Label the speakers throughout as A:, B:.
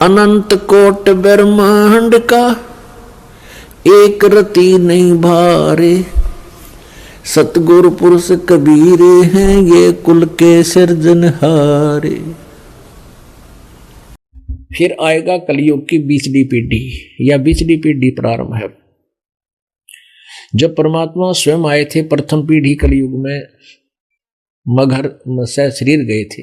A: अनंत coat ब्रह्मांड का एक रति नहीं भारे, सतगुरु पुरुष कबीर हैं ये कुल के सिरजनहारे। फिर आएगा कलयुग की 20वीं पीढ़ी या 20वीं पीढ़ी प्रारंभ है। जब परमात्मा स्वयं आए थे प्रथम पीढ़ी कलयुग में मगर से शरीर गए थे,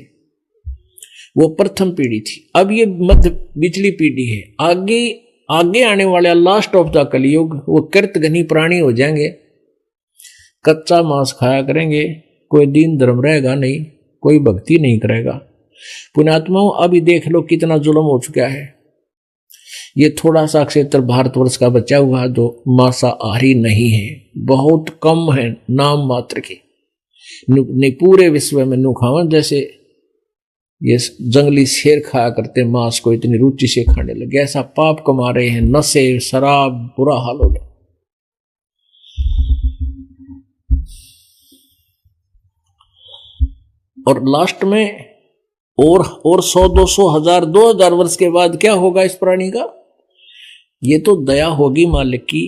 A: वो प्रथम पीढ़ी थी। अब ये मध्य 20वीं पीढ़ी है। आगे आने वाले लास्ट ऑफ द कलयुग वो कृतघ्नी प्राणी हो जाएंगे, कच्चा मांस खाया करेंगे, कोई दीन धर्म रहेगा नहीं, कोई भक्ति नहीं करेगा। पुण्यात्माओं अभी देख लो कितना जुल्म हो चुका है। ये थोड़ा सा क्षेत्र भारतवर्ष का बचा हुआ जो मांसाहारी नहीं है, बहुत कम है, नाम मात्र के। पूरे विश्व में नुखावन जैसे ये जंगली शेर खाया करते मांस को इतनी रुचि से खाने लगे, ऐसा पाप कमा रहे हैं, नशे शराब बुरा हाल हो गया। और लास्ट में और 100 200 1000 2000 वर्ष के बाद क्या होगा इस प्राणी का? ये तो दया होगी मालिक की।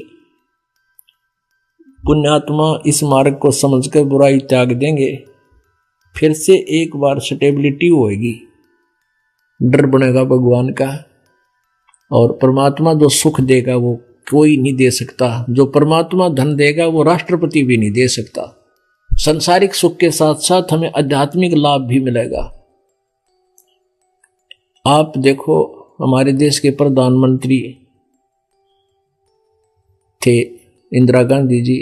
A: पुण्यात्मा इस मार्ग को समझकर बुराई त्याग देंगे, फिर से एक बार स्टेबिलिटी होएगी, डर बनेगा भगवान का। और परमात्मा जो सुख देगा वो कोई नहीं दे सकता, जो परमात्मा धन देगा वो राष्ट्रपति भी नहीं दे सकता। संसारिक सुख के साथ साथ हमें आध्यात्मिक लाभ भी मिलेगा। आप देखो हमारे देश के प्रधानमंत्री थे इंदिरा गांधी जी,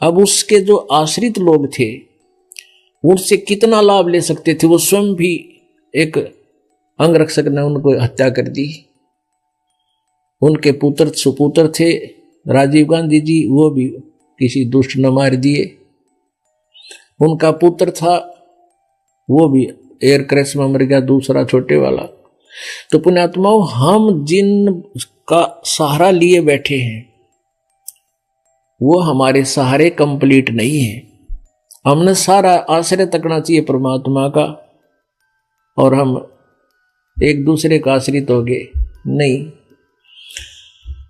A: अब उसके जो आश्रित लोग थे उनसे कितना लाभ ले सकते थे। वो स्वयं भी एक अंगरक्षक ने उनको हत्या कर दी। उनके पुत्र सुपुत्र थे राजीव गांधी जी, वो भी किसी दुष्ट ने मार दिए। उनका पुत्र था वो भी एयर क्रैश में मर गया, दूसरा छोटे वाला। तो पुण्यात्माओं हम जिन का सहारा लिए बैठे हैं वो हमारे सहारे कंप्लीट नहीं है। हमने सारा आश्रय तकना चाहिए परमात्मा का, और हम एक दूसरे का आश्रित हो गए नहीं।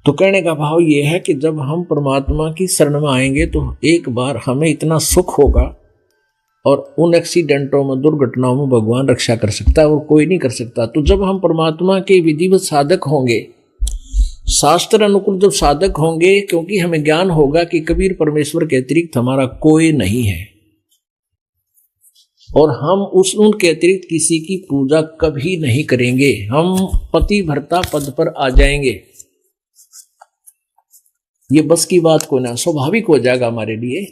A: तो कहने का भाव ये है कि जब हम परमात्मा की शरण में आएंगे तो एक बार हमें इतना सुख होगा, और उन एक्सीडेंटों में दुर्घटनाओं में भगवान रक्षा कर सकता है और कोई नहीं कर सकता। तो जब हम परमात्मा के विधिवत साधक होंगे, शास्त्र अनुकूल जब साधक होंगे, क्योंकि हमें ज्ञान होगा कि कबीर परमेश्वर के अतिरिक्त हमारा कोई नहीं है, और हम उनके अतिरिक्त किसी की पूजा कभी नहीं करेंगे, हम पतिव्रता पद पर आ जाएंगे। ये बस की बात को ना, स्वाभाविक हो जाएगा हमारे लिए।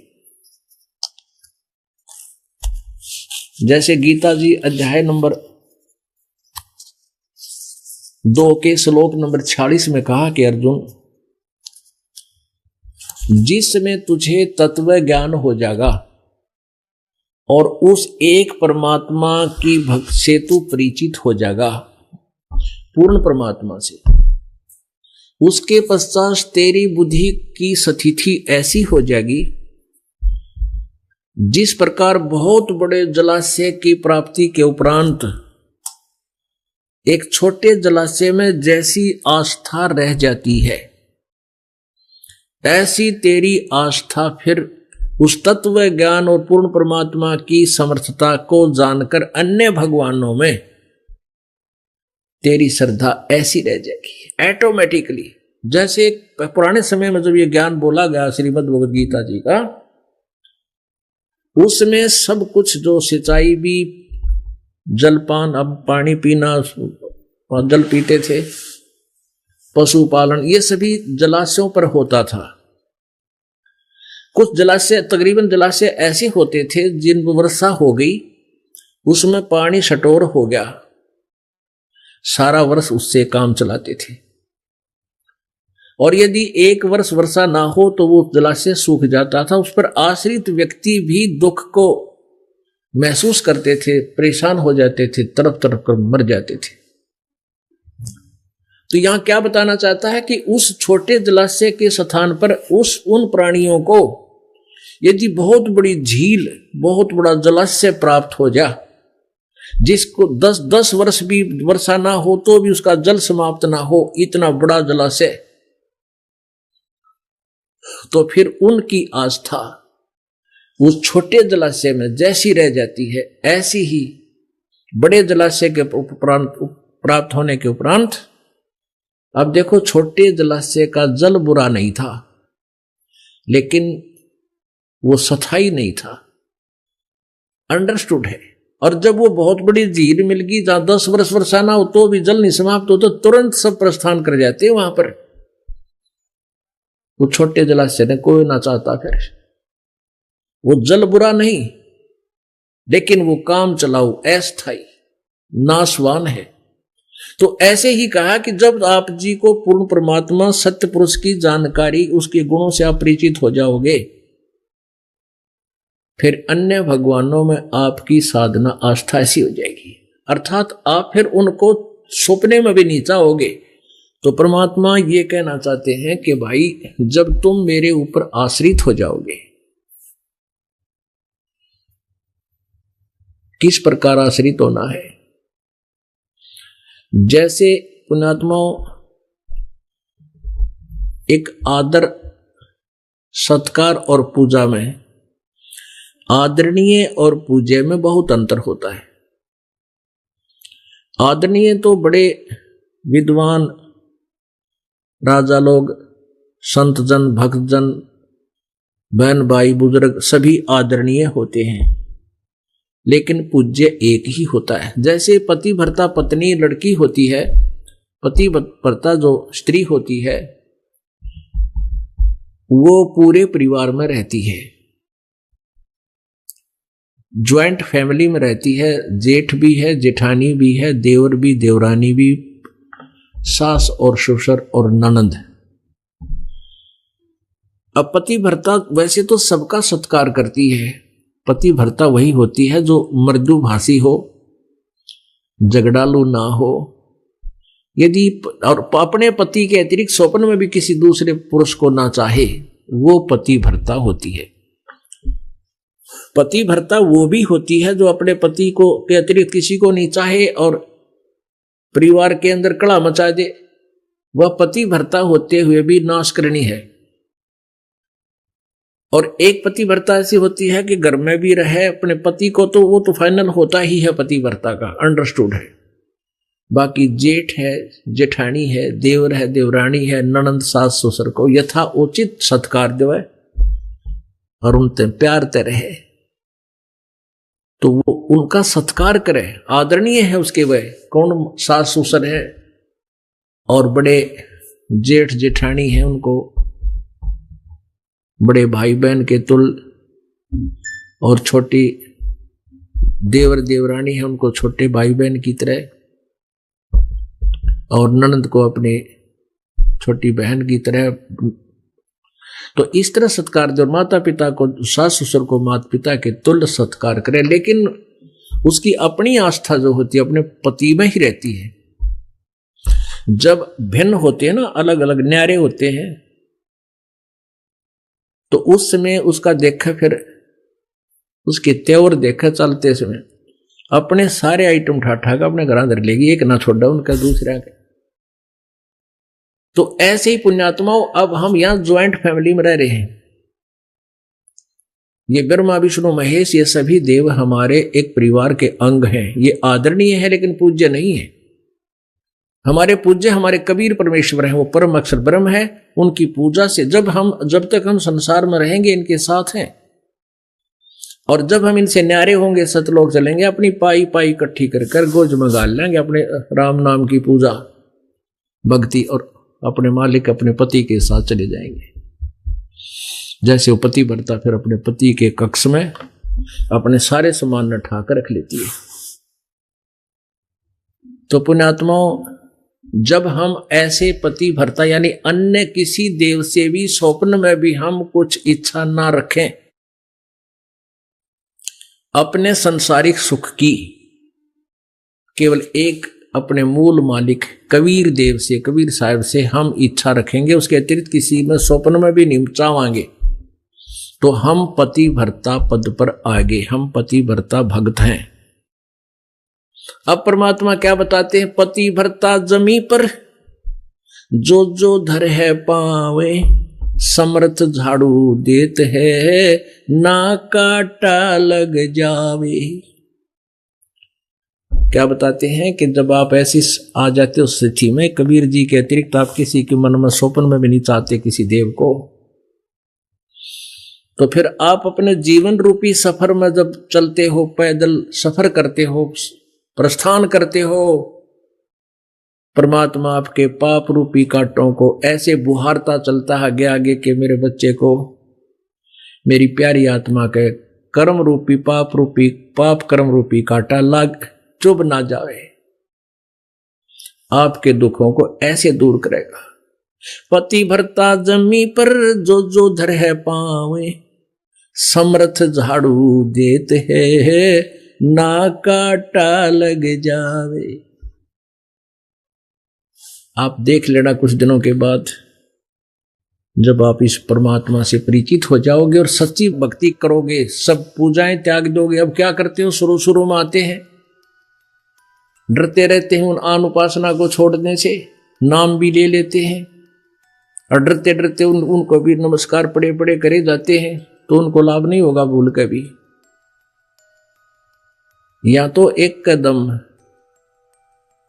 A: जैसे गीता जी अध्याय नंबर 2 के श्लोक नंबर 46 में कहा कि अर्जुन, जिसमें तुझे तत्व ज्ञान हो जाएगा और उस एक परमात्मा की भक्त से तू परिचित हो जाएगा, पूर्ण परमात्मा से, उसके पश्चात तेरी बुद्धि की स्थिति ऐसी हो जाएगी जिस प्रकार बहुत बड़े जलाशय की प्राप्ति के उपरांत एक छोटे जलाशय में जैसी आस्था रह जाती है, ऐसी तेरी आस्था फिर उस तत्व ज्ञान और पूर्ण परमात्मा की समर्थता को जानकर अन्य भगवानों में तेरी श्रद्धा ऐसी रह जाएगी ऑटोमेटिकली। जैसे पुराने समय में जब ये ज्ञान बोला गया श्रीमद् भगवद गीता जी का, उसमें सब कुछ जो सिंचाई भी, जलपान, अब पानी पीना, जल पीते थे, पशुपालन, ये सभी जलाशयों पर होता था। कुछ जलाशय, तकरीबन जलाशय ऐसे होते थे जिन वर्षा हो गई उसमें पानी शटोर हो गया, सारा वर्ष उससे काम चलाते थे। और यदि एक वर्ष वर्षा ना हो तो वो जलाशय सूख जाता था। उस पर आश्रित व्यक्ति भी दुख को महसूस करते थे, परेशान हो जाते थे, तरफ तरफ कर मर जाते थे। तो यहां क्या बताना चाहता है कि उस छोटे जलाशय के स्थान पर उन प्राणियों को यदि बहुत बड़ी झील, बहुत बड़ा जलाशय प्राप्त हो जाए जिसको 10-10 वर्ष भी वर्षा ना हो तो भी उसका जल समाप्त ना हो, इतना बड़ा जलाशय, तो फिर उनकी आस्था उस छोटे जलाशय में जैसी रह जाती है, ऐसी ही बड़े जलाशय के उपरांत प्राप्त होने के उपरांत, अब देखो छोटे जलाशय का जल बुरा नहीं था, लेकिन वो स्थायी नहीं था, अंडरस्टूड है। और जब वो बहुत बड़ी झील मिल गई जहां 10 वर्ष वर्षा ना हो तो भी जल नहीं समाप्त हो, तो तुरंत सब प्रस्थान कर जाते हैं वहां पर। वो छोटे जलाशय ने कोई ना चाहता, फिर वो जल बुरा नहीं, लेकिन वो काम चलाऊ, अस्थायी, नाशवान है। तो ऐसे ही कहा कि जब आप जी को पूर्ण परमात्मा सत्य पुरुष की जानकारी, उसके गुणों से आप परिचित हो जाओगे, फिर अन्य भगवानों में आपकी साधना आस्था ऐसी हो जाएगी, अर्थात आप फिर उनको सपने में भी नहीं चाहोगे। तो परमात्मा ये कहना चाहते हैं कि भाई जब तुम मेरे ऊपर आश्रित हो जाओगे, किस प्रकार आश्रित होना है? जैसे पुण्यात्माओं, एक आदर सत्कार और पूजा में, आदरणीय और पूज्य में बहुत अंतर होता है। आदरणीय तो बड़े विद्वान राजा लोग, संत जन, भक्त जन, बहन भाई, बुजुर्ग सभी आदरणीय होते हैं, लेकिन पूज्य एक ही होता है। जैसे पति भर्ता पत्नी लड़की होती है, पति भर्ता जो स्त्री होती है वो पूरे परिवार में रहती है, ज्वाइंट फैमिली में रहती है, जेठ भी है, जेठानी भी है, देवर भी, देवरानी भी, सास और ससुर और ननंद। अब पति भर्ता वैसे तो सबका सत्कार करती है, पति भर्ता वही होती है जो मृदुभाषी हो, झगड़ालू ना हो, यदि और अपने पति के अतिरिक्त स्वप्न में भी किसी दूसरे पुरुष को ना चाहे, वो पति भर्ता होती है। पति भर्ता वो भी होती है जो अपने पति को के अतिरिक्त किसी को नहीं चाहे और परिवार के अंदर कड़ा मचा दे, वह पति भर्ता होते हुए भी नाश करनी है। और एक पति भर्ता ऐसी होती है कि घर में भी रहे अपने पति को, तो वो तो फाइनल होता ही है पति भर्ता का, अंडरस्टूड है। बाकी जेठ है, जेठानी है, देवर है, देवरानी है, ननंद, सास ससुर को यथा उचित सत्कार देवे और उनसे प्यार ते रहे, तो वो उनका सत्कार करे, आदरणीय है उसके। वह कौन सास ससुर है और बड़े जेठ जेठानी है, उनको बड़े भाई बहन के तुल, और छोटी देवर देवरानी है, उनको छोटे भाई बहन की तरह, और ननंद को अपने छोटी बहन की तरह। तो इस तरह सत्कार दे, और माता पिता को, सास ससुर को माता पिता के तुल्य सत्कार करे, लेकिन उसकी अपनी आस्था जो होती है अपने पति में ही रहती है। जब भिन्न होते हैं ना, अलग अलग न्यारे होते हैं, तो उस समय उसका देखा, फिर उसके तेवर देखा चलते समय अपने सारे आइटम ठाठा का अपने घर धर लेगी, एक ना छोड़ा उनका दूसरा का। तो ऐसे ही पुण्यात्माओं, अब हम यहां ज्वाइंट फैमिली में रह रहे हैं, ये ब्रह्मा विष्णु महेश ये सभी देव हमारे एक परिवार के अंग हैं। ये आदरणीय है लेकिन पूज्य नहीं है। हमारे पूज्य हमारे कबीर परमेश्वर हैं, वो परम अक्षर ब्रह्म है। उनकी पूजा से जब तक हम संसार में रहेंगे इनके साथ हैं, और जब हम इनसे न्यारे होंगे, सतलोक चलेंगे, अपनी पाई पाई इकट्ठी कर गोज में गाल लेंगे अपने राम नाम की पूजा भक्ति, और अपने मालिक अपने पति के साथ चले जाएंगे। जैसे वो पति भरता फिर अपने पति के कक्ष में अपने सारे सामान उठा कर रख लेती है। तो पुण्यात्माओं, जब हम ऐसे पति भरता यानी अन्य किसी देव से भी स्वप्न में भी हम कुछ इच्छा ना रखें, अपने सांसारिक सुख की केवल एक अपने मूल मालिक कबीर देव से, कबीर साहब से हम इच्छा रखेंगे, उसके अतिरिक्त किसी में स्वप्न में भी नहीं चाहेंगे, तो हम पति भरता पद पर आगे, हम पति भरता भक्त हैं। अब परमात्मा क्या बताते हैं, पति भरता जमी पर जो जो धर है पावे, समर्थ झाड़ू देत है ना काटा लग जावे। क्या बताते हैं कि जब आप ऐसी आ जाते हो स्थिति में, कबीर जी के अतिरिक्त आप किसी के मन में स्वप्न में भी नहीं चाहते किसी देव को, तो फिर आप अपने जीवन रूपी सफर में जब चलते हो, पैदल सफर करते हो, प्रस्थान करते हो, परमात्मा आपके पाप रूपी कांटों को ऐसे बुहारता चलता है आगे आगे कि मेरे बच्चे को मेरी प्यारी आत्मा के कर्म रूपी पाप कर्म रूपी कांटा लग चुभ ना जाए, आपके दुखों को ऐसे दूर करेगा। पति भरता जमी पर जो जो धर है पावे, समर्थ झाड़ू देते है ना काटा लग जावे। आप देख लेना कुछ दिनों के बाद जब आप इस परमात्मा से परिचित हो जाओगे और सच्ची भक्ति करोगे, सब पूजाएं त्याग दोगे। अब क्या करते हो, शुरू शुरू में आते हैं, डरते रहते हैं उन आन उपासना को छोड़ने से, नाम भी ले लेते हैं और डरते डरते उनको भी नमस्कार पड़े पड़े करे जाते हैं, तो उनको लाभ नहीं होगा भूल के भी। या तो एक कदम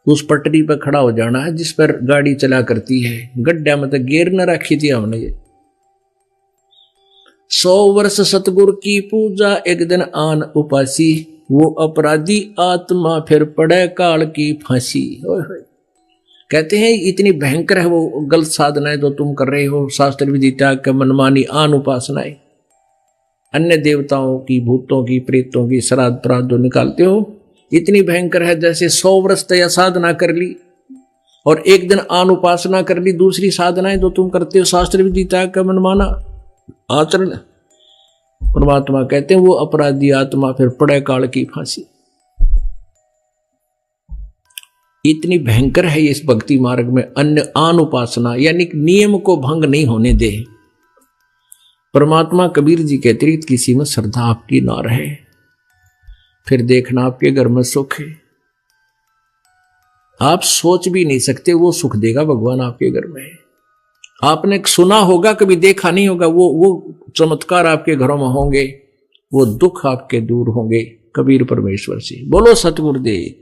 A: उस पटरी पर खड़ा हो जाना है जिस पर गाड़ी चला करती है, गड्ढा में तो गियर न रखी थी हमने। 100 वर्ष सतगुरु की पूजा एक दिन आन उपासी, वो अपराधी आत्मा फिर पड़े काल की फांसी। कहते हैं इतनी भयंकर है वो गलत साधनाएं जो तुम कर रहे हो, शास्त्र विधि त्याग के मनमानी आन उपासनाएं, अन्य देवताओं की, भूतों की, प्रेतों की श्राद्ध प्राद्ध जो निकालते हो, इतनी भयंकर है। जैसे 100 वर्ष तक साधना कर ली और एक दिन आन उपासना कर ली, दूसरी साधनाएं जो तुम करते हो शास्त्र विधि त्याग का मनमाना आचरण, परमात्मा कहते हैं वो अपराधी आत्मा फिर पड़े काल की फांसी। इतनी भयंकर है इस भक्ति मार्ग में अन्य आन उपासना, यानी नियम को भंग नहीं होने दे। परमात्मा कबीर जी के अतिरिक्त किसी में श्रद्धा आपकी ना रहे, फिर देखना आपके घर में सुख है। आप सोच भी नहीं सकते वो सुख देगा भगवान आपके घर में। आपने सुना होगा, कभी देखा नहीं होगा। वो चमत्कार आपके घरों में होंगे, वो दुख आपके दूर होंगे कबीर परमेश्वर से। बोलो सतगुरुदेव।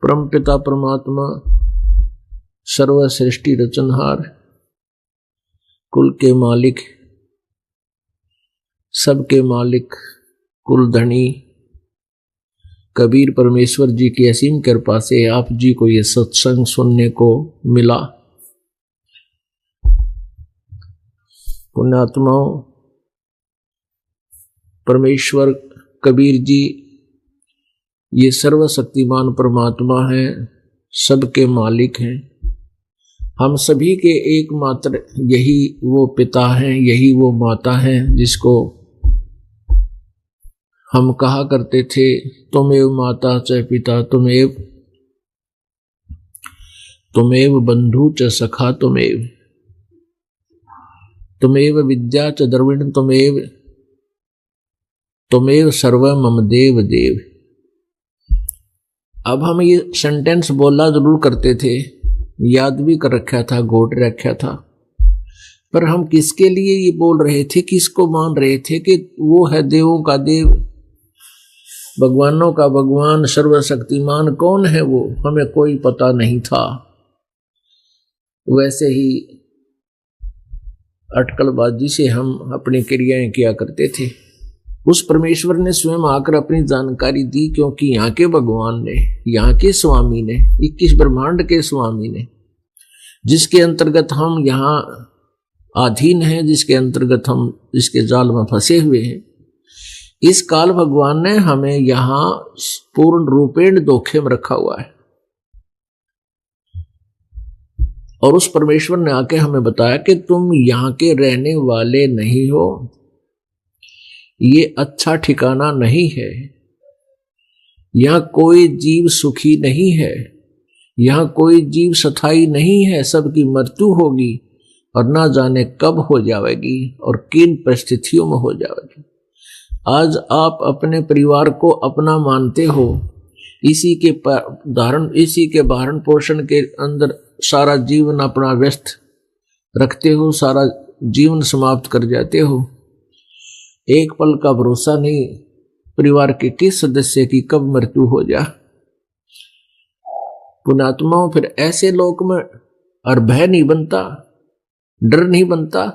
A: परम पिता परमात्मा सर्व सृष्टि रचनहार, कुल के मालिक, सबके मालिक, कुल धनी कबीर परमेश्वर जी की असीम कृपा से आप जी को ये सत्संग सुनने को मिला। पुण्यात्माओं, परमेश्वर कबीर जी ये सर्वशक्तिमान परमात्मा है, सबके मालिक हैं। हम सभी के एकमात्र यही वो पिता हैं, यही वो माता हैं जिसको हम कहा करते थे, तुमेव माता च पिता तुमेव बंधु च सखा तुमेव विद्या च द्रविण तुमेव सर्व मम देव देव। अब हम ये सेंटेंस बोला जरूर करते थे, याद भी कर रखा था, घोट रखा था, पर हम किसके लिए ये बोल रहे थे, किसको मान रहे थे कि वो है देवों का देव, भगवानों का भगवान, सर्वशक्तिमान कौन है वो, हमें कोई पता नहीं था। वैसे ही अटकलबाजी से हम अपनी क्रियाएं किया करते थे। उस परमेश्वर ने स्वयं आकर अपनी जानकारी दी, क्योंकि यहाँ के भगवान ने, यहाँ के स्वामी ने, 21 ब्रह्मांड के स्वामी ने, जिसके अंतर्गत हम यहाँ अधीन हैं, जिसके अंतर्गत हम जिसके जाल में फंसे हुए हैं, इस काल भगवान ने हमें यहाँ पूर्ण रूपेण धोखे में रखा हुआ है। और उस परमेश्वर ने आके हमें बताया कि तुम यहाँ के रहने वाले नहीं हो, ये अच्छा ठिकाना नहीं है, यहाँ कोई जीव सुखी नहीं है, यहाँ कोई जीव स्थायी नहीं है, सबकी मृत्यु होगी और ना जाने कब हो जाएगी और किन परिस्थितियों में हो जाएगी। आज आप अपने परिवार को अपना मानते हो, इसी के भरण पोषण के अंदर सारा जीवन अपना व्यस्त रखते हो, सारा जीवन समाप्त कर जाते हो। एक पल का भरोसा नहीं परिवार के किस सदस्य की कब मृत्यु हो जा। पुण्यात्माओं, फिर ऐसे लोक में और भय नहीं बनता, डर नहीं बनता,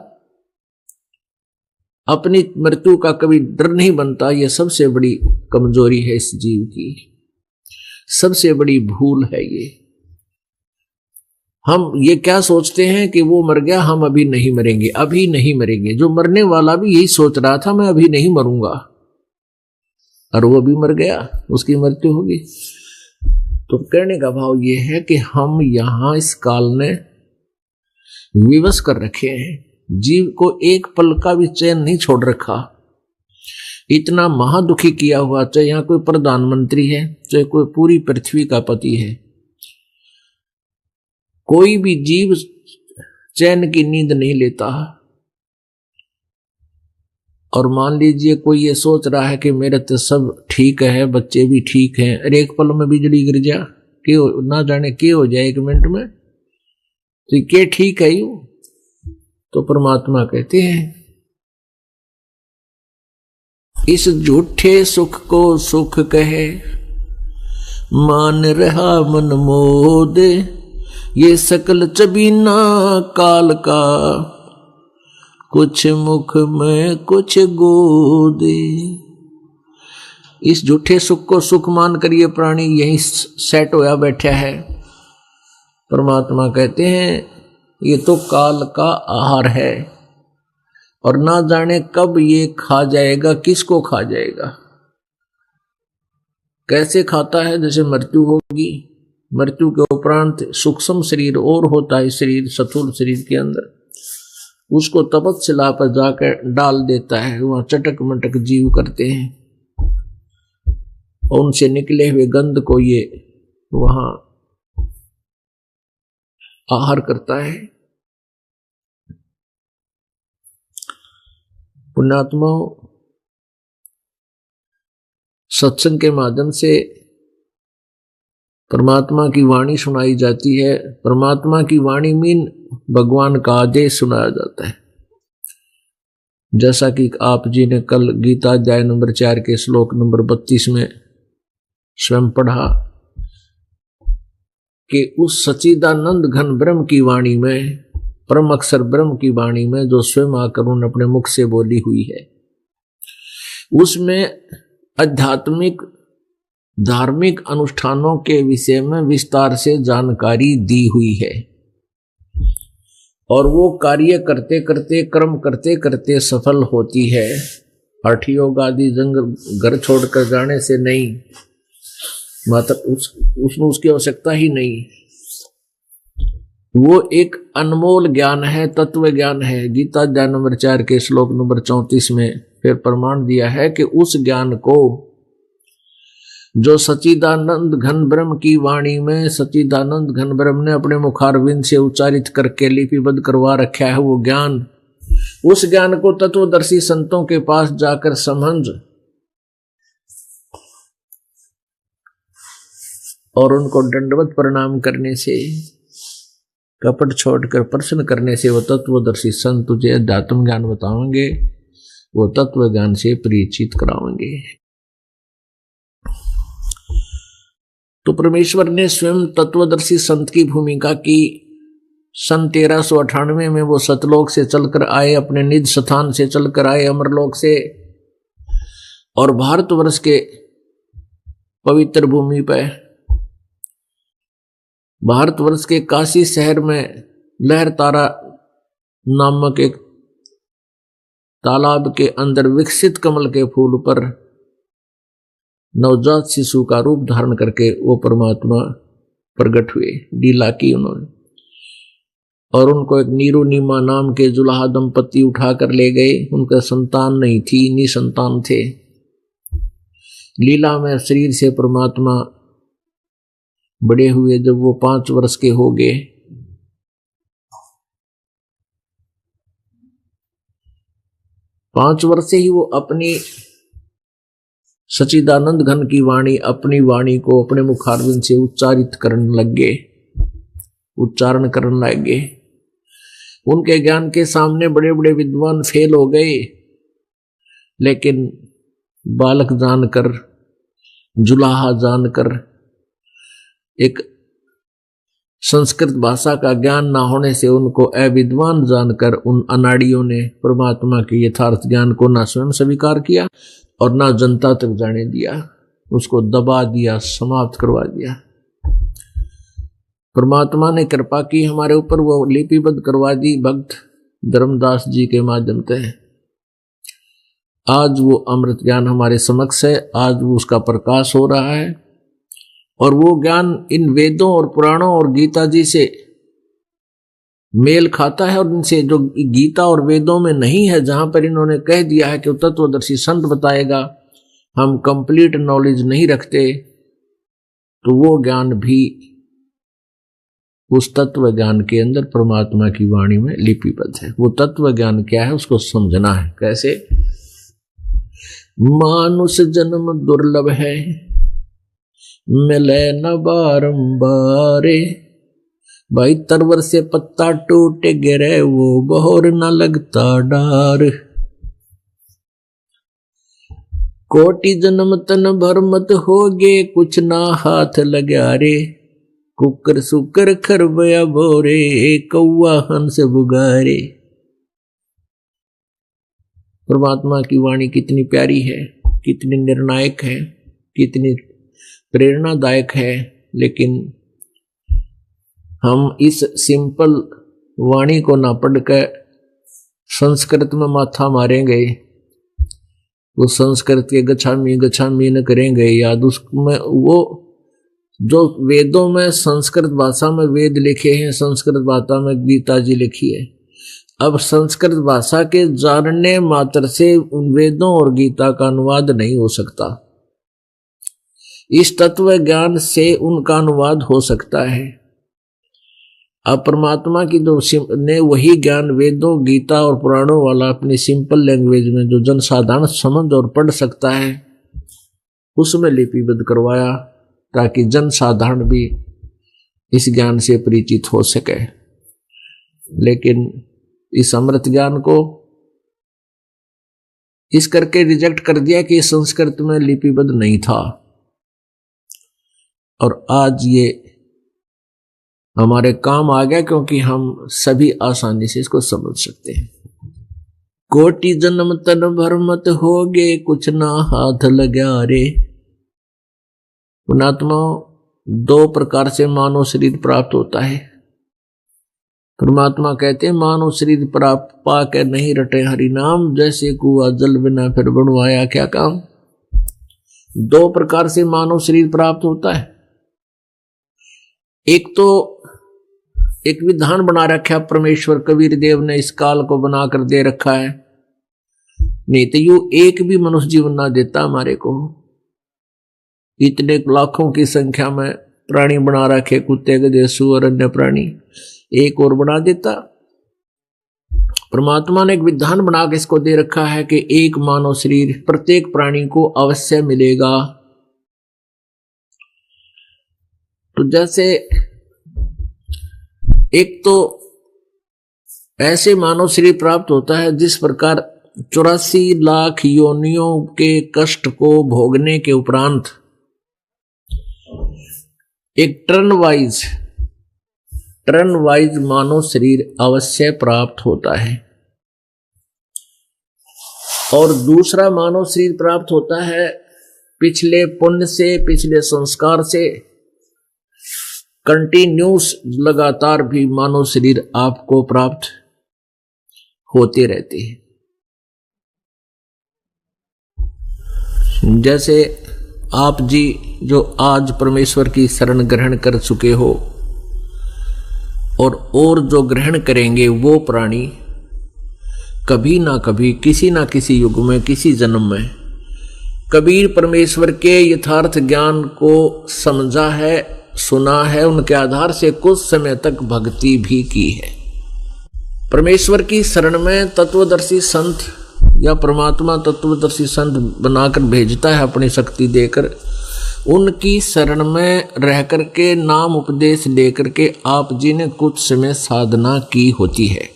A: अपनी मृत्यु का कभी डर नहीं बनता। यह सबसे बड़ी कमजोरी है इस जीव की, सबसे बड़ी भूल है ये। हम ये क्या सोचते हैं कि वो मर गया, हम अभी नहीं मरेंगे, अभी नहीं मरेंगे। जो मरने वाला भी यही सोच रहा था, मैं अभी नहीं मरूंगा, और वो भी मर गया, उसकी मृत्यु होगी। तो कहने का भाव ये है कि हम यहां इस काल ने विवश कर रखे हैं, जीव को एक पल का भी चैन नहीं छोड़ रखा। इतना महादुखी किया हुआ, चाहे यहां कोई प्रधानमंत्री है, चाहे कोई पूरी पृथ्वी का पति है, कोई भी जीव चैन की नींद नहीं लेता। और मान लीजिए कोई ये सोच रहा है कि मेरे तो सब ठीक है, बच्चे भी ठीक हैं, अरे एक पल में बिजली गिर जा, क्यों ना जाने क्या हो जाए एक मिनट में, तो क्या ठीक है यू? तो परमात्मा कहते हैं इस झूठे सुख को सुख कहे, मान रहा मन मोद, ये सकल चबीना काल का, कुछ मुख में कुछ गोदे। इस झूठे सुख को सुख मान कर ये प्राणी यही सेट होया बैठा है। परमात्मा कहते हैं ये तो काल का आहार है, और ना जाने कब ये खा जाएगा, किसको खा जाएगा, कैसे खाता है। जैसे मृत्यु होगी, मृत्यु के उपरांत सूक्ष्म शरीर और होता है, शरीर स्थूल शरीर के अंदर, उसको तपस्या पर जाकर डाल देता है, वहां चटक मटक जीव करते हैं, और उनसे निकले हुए गंध को ये वहां आहार करता है। पुण्यात्माओं, सत्संग के माध्यम से परमात्मा की वाणी सुनाई जाती है। परमात्मा की वाणी मीन भगवान का आदेश सुनाया जाता है। जैसा कि आप जी ने कल गीता अध्याय नंबर 4 के श्लोक नंबर 32 में स्वयं पढ़ा कि उस सच्चिदानंद घन ब्रह्म की वाणी में, परम अक्षर ब्रह्म की वाणी में, जो स्वयं आकर उन्होंने अपने मुख से बोली हुई है, उसमें आध्यात्मिक धार्मिक अनुष्ठानों के विषय में विस्तार से जानकारी दी हुई है। और वो कार्य करते करते, कर्म करते करते सफल होती है। हठ योग आदि जंगल घर छोड़कर जाने से नहीं, मतलब उसमें उसकी आवश्यकता ही नहीं। वो एक अनमोल ज्ञान है, तत्व ज्ञान है। गीता अध्याय नंबर 4 के श्लोक नंबर 34 में फिर प्रमाण दिया है कि उस ज्ञान को जो सच्चिदानंद घन ब्रह्म की वाणी में सच्चिदानंद घन ब्रह्म ने अपने मुखारविंद से उच्चारित करके लिपिबद्ध करवा रखा है, वो ज्ञान, उस ज्ञान को तत्वदर्शी संतों के पास जाकर समझ और उनको दंडवत प्रणाम करने से, कपट छोड़कर प्रश्न करने से वो तत्वदर्शी संत तुझे अध्यात्म ज्ञान बताएंगे, वो तत्व ज्ञान से परिचित कराएंगे। तो परमेश्वर ने स्वयं तत्वदर्शी संत की भूमिका की। सन 1398 में वो सतलोक से चलकर आए, अपने निज स्थान से चलकर आए अमरलोक से, और भारतवर्ष के पवित्र भूमि पर, भारतवर्ष के काशी शहर में लहर तारा नामक एक तालाब के अंदर विकसित कमल के फूल पर नवजात शिशु का रूप धारण करके वो परमात्मा प्रकट हुए, लीला की उन्होंने। और उनको एक नीरू नीमा नाम के जुलाहा दंपति उठाकर ले गए। उनका संतान नहीं थी, निसंतान थे। लीला में शरीर से परमात्मा बड़े हुए। जब वो 5 वर्ष के हो गए, पांच वर्ष से ही वो अपनी सच्चिदानंद घन की वाणी अपनी वाणी को अपने मुखारविंद से उच्चारण करने लगे। उनके ज्ञान के सामने बड़े बड़े विद्वान फेल हो गए, लेकिन बालक जानकर, जुलाहा जानकर, एक संस्कृत भाषा का ज्ञान ना होने से उनको अविद्वान जानकर उन अनाड़ियों ने परमात्मा के यथार्थ ज्ञान को ना स्वयं स्वीकार किया और ना जनता तक जाने दिया, उसको दबा दिया, समाप्त करवा दिया। परमात्मा ने कृपा की हमारे ऊपर, वो लिपिबद्ध करवा दी भक्त धर्मदास जी के माध्यम से। आज वो अमृत ज्ञान हमारे समक्ष है, आज वो उसका प्रकाश हो रहा है और वो ज्ञान इन वेदों और पुराणों और गीता जी से मेल खाता है और इनसे जो गीता और वेदों में नहीं है, जहां पर इन्होंने कह दिया है कि तत्वदर्शी संत बताएगा, हम कंप्लीट नॉलेज नहीं रखते, तो वो ज्ञान भी उस तत्व ज्ञान के अंदर परमात्मा की वाणी में लिपिबद्ध है। वो तत्व ज्ञान क्या है उसको समझना है। कैसे? मानुष जन्म दुर्लभ है, मिले न बारंबारे, भाई तरवर से पत्ता टूट गिरे वो बहोर न लगता डार। कोटि जन्म तन भर मत होगे, कुछ ना हाथ लगा रे, कुकर सुकर खरबया बोरे, कौआ हंस बुगारे। परमात्मा की वाणी कितनी प्यारी है, कितनी निर्णायक है, कितनी प्रेरणादायक है, लेकिन हम इस सिंपल वाणी को ना पढ़कर संस्कृत में माथा मारेंगे, वो संस्कृत के गच्छामी गच्छामी न करेंगे याद, उसमें वो जो वेदों में संस्कृत भाषा में वेद लिखे हैं, संस्कृत भाषा में गीता जी लिखी है। अब संस्कृत भाषा के जानने मात्र से उन वेदों और गीता का अनुवाद नहीं हो सकता, इस तत्व ज्ञान से उनका अनुवाद हो सकता है। अब परमात्मा की जो ने वही ज्ञान वेदों गीता और पुराणों वाला अपनी सिंपल लैंग्वेज में जो जन साधारण समझ और पढ़ सकता है उसमें लिपिबद्ध करवाया, ताकि जन साधारण भी इस ज्ञान से परिचित हो सके। लेकिन इस अमृत ज्ञान को इस करके रिजेक्ट कर दिया कि संस्कृत में लिपिबद्ध नहीं था, और आज ये हमारे काम आ गया क्योंकि हम सभी आसानी से इसको समझ सकते हैं। कोटि जन्म तन भर मत होगे, कुछ ना हाथ लगा रे। पुणात्मा, दो प्रकार से मानव शरीर प्राप्त होता है। परमात्मा कहते हैं मानव शरीर प्राप्त पाके नहीं रटे हरि नाम, जैसे कुआ जल बिना फिर बनवाया क्या काम। दो प्रकार से मानव शरीर प्राप्त होता है। एक तो एक विधान बना रखा परमेश्वर कबीर देव ने, इस काल को बनाकर दे रखा है, नहीं तो यू एक भी मनुष्य जीवन ना देता हमारे को। इतने लाखों की संख्या में प्राणी बना रखे, कुत्ते गधे सुअर अन्य प्राणी, एक और बना देता। परमात्मा ने एक विधान बना के इसको दे रखा है कि एक मानव शरीर प्रत्येक प्राणी को अवश्य मिलेगा। तो जैसे एक तो ऐसे मानव शरीर प्राप्त होता है जिस प्रकार 84 लाख योनियों के कष्ट को भोगने के उपरांत एक टर्न वाइज मानव शरीर अवश्य प्राप्त होता है, और दूसरा मानव शरीर प्राप्त होता है पिछले पुण्य से, पिछले संस्कार से कंटिन्यूस लगातार भी मानव शरीर आपको प्राप्त होते रहते हैं। जैसे आप जी जो आज परमेश्वर की शरण ग्रहण कर चुके हो और जो ग्रहण करेंगे वो प्राणी कभी ना कभी किसी ना किसी युग में, किसी जन्म में कबीर परमेश्वर के यथार्थ ज्ञान को समझा है, सुना है, उनके आधार से कुछ समय तक भक्ति भी की है। परमेश्वर की शरण में तत्वदर्शी संत या परमात्मा तत्वदर्शी संत बनाकर भेजता है अपनी शक्ति देकर, उनकी शरण में रह करके नाम उपदेश लेकर के आप जी ने कुछ समय साधना की होती है,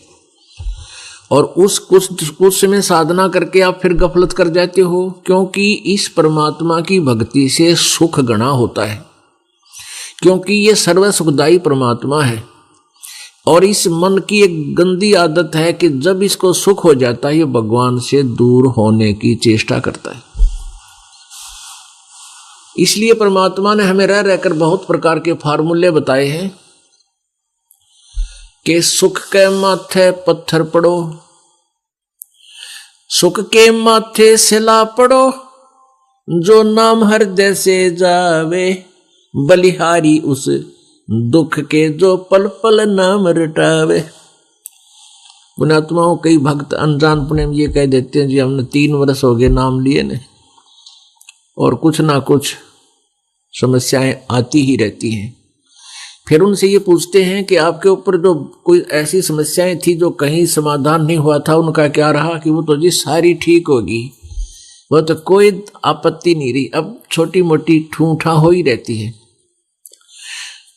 A: और उस कुछ समय साधना करके आप फिर गफलत कर जाते हो, क्योंकि इस परमात्मा की भक्ति से सुख गणा होता है, क्योंकि ये सर्व सुखदायी परमात्मा है। और इस मन की एक गंदी आदत है कि जब इसको सुख हो जाता है ये भगवान से दूर होने की चेष्टा करता है। इसलिए परमात्मा ने हमें रह रहकर बहुत प्रकार के फार्मूले बताए हैं कि सुख के माथे पत्थर पड़ो, सुख के माथे सिला पड़ो, जो नाम हृदय से जावे, बलिहारी उस दुख के जो पल पल नाम रटावे। पुण्यात्माओं, कई भक्त अनजान पुण्य में ये कह देते हैं जी हमने 3 वर्ष हो गए नाम लिए ने, और कुछ ना कुछ समस्याएं आती ही रहती हैं। फिर उनसे ये पूछते हैं कि आपके ऊपर जो कोई ऐसी समस्याएं थी जो कहीं समाधान नहीं हुआ था, उनका क्या रहा? कि वो तो जी सारी ठीक होगी, वो तो कोई आपत्ति नहीं रही, अब छोटी मोटी ठूठा हो ही रहती है।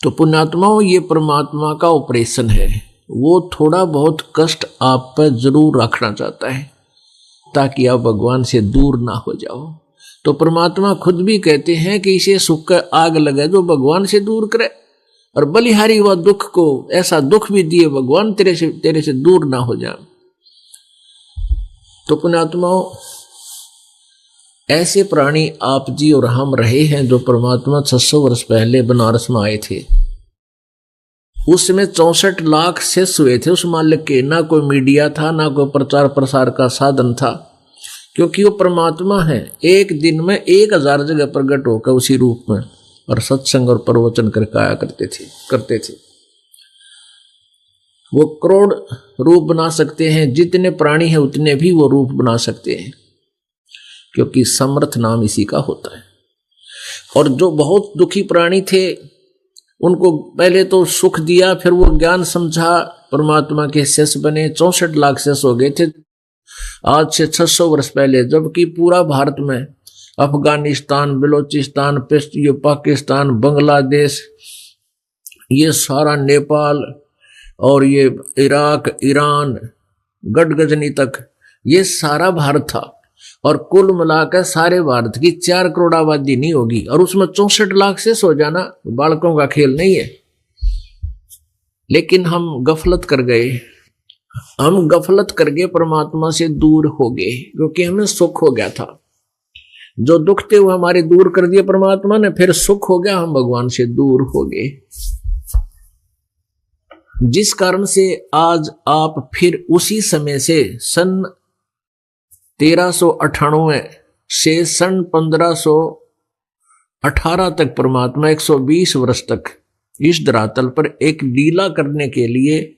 A: तो पुण्यात्माओं, ये परमात्मा का ऑपरेशन है, वो थोड़ा बहुत कष्ट आप पर जरूर रखना चाहता है ताकि आप भगवान से दूर ना हो जाओ। तो परमात्मा खुद भी कहते हैं कि इसे सुख का आग लगे जो भगवान से दूर करे, और बलिहारी वह दुख को ऐसा दुख भी दिए भगवान तेरे से दूर ना हो जाए। तो पुण्यात्माओं, ऐसे प्राणी आप जी और हम रहे हैं जो परमात्मा 600 वर्ष पहले बनारस में आए थे। उस समय 64 लाख शिष्य हुए थे उस मालिक के। ना कोई मीडिया था, ना कोई प्रचार प्रसार का साधन था, क्योंकि वो परमात्मा है। एक दिन में 1000 जगह प्रकट होकर उसी रूप में और सत्संग और प्रवचन करके आया करते थे। वो करोड़ रूप बना सकते हैं, जितने प्राणी हैं उतने भी वो रूप बना सकते हैं, क्योंकि समर्थ नाम इसी का होता है। और जो बहुत दुखी प्राणी थे उनको पहले तो सुख दिया, फिर वो ज्ञान समझा, परमात्मा के शिष्य बने। 64 लाख शिष्य हो गए थे आज से 600 वर्ष पहले, जबकि पूरा भारत में अफगानिस्तान, बलोचिस्तान, पाकिस्तान, बांग्लादेश, ये सारा नेपाल और ये इराक, ईरान, गढ़गजनी तक ये सारा भारत था। और कुल मिलाकर सारे भारत की 4 करोड़ आबादी नहीं होगी, और उसमें 64 लाख से हो जाना बालकों का खेल नहीं है। लेकिन हम गफलत कर गए, हम गफलत करके परमात्मा से दूर हो गए, क्योंकि हमें सुख हो गया था। जो दुख थे वो हमारे दूर कर दिए परमात्मा ने, फिर सुख हो गया, हम भगवान से दूर हो गए। जिस कारण से आज आप फिर उसी समय से सन 1398 से सन 1518 तक परमात्मा 120 वर्ष तक इस धरातल पर एक लीला करने के लिए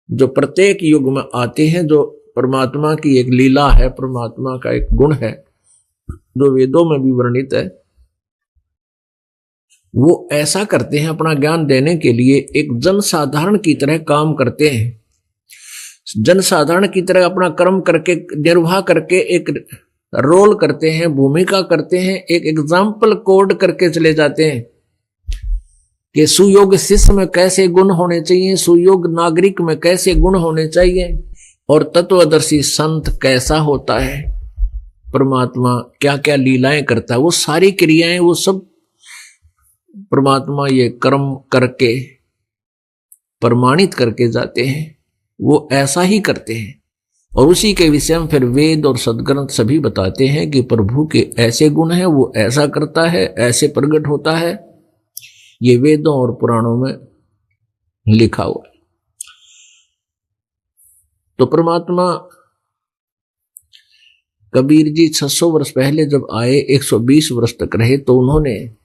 A: जो प्रत्येक युग में आते हैं, जो परमात्मा की एक लीला है, परमात्मा का एक गुण है जो वेदों में भी वर्णित है, वो ऐसा करते हैं अपना ज्ञान देने के लिए। एक जनसाधारण की तरह काम करते हैं, जनसाधारण की तरह अपना कर्म करके निर्वाह करके एक रोल करते हैं, भूमिका करते हैं, एक एग्जाम्पल कोड करके चले जाते हैं कि सुयोग शिष्य में कैसे गुण होने चाहिए, सुयोग नागरिक में कैसे गुण होने चाहिए, और तत्वदर्शी संत कैसा होता है, परमात्मा क्या क्या लीलाएं करता है, वो सारी क्रियाएं वो सब परमात्मा ये कर्म करके प्रमाणित करके जाते हैं। वो ऐसा ही करते हैं, और उसी के विषय में फिर वेद और सदग्रंथ सभी बताते हैं कि प्रभु के ऐसे गुण हैं, वो ऐसा करता है, ऐसे प्रकट होता है। ये वेदों और पुराणों में लिखा हुआ है। तो परमात्मा कबीर जी 600 वर्ष पहले जब आए, 120 वर्ष तक रहे, तो उन्होंने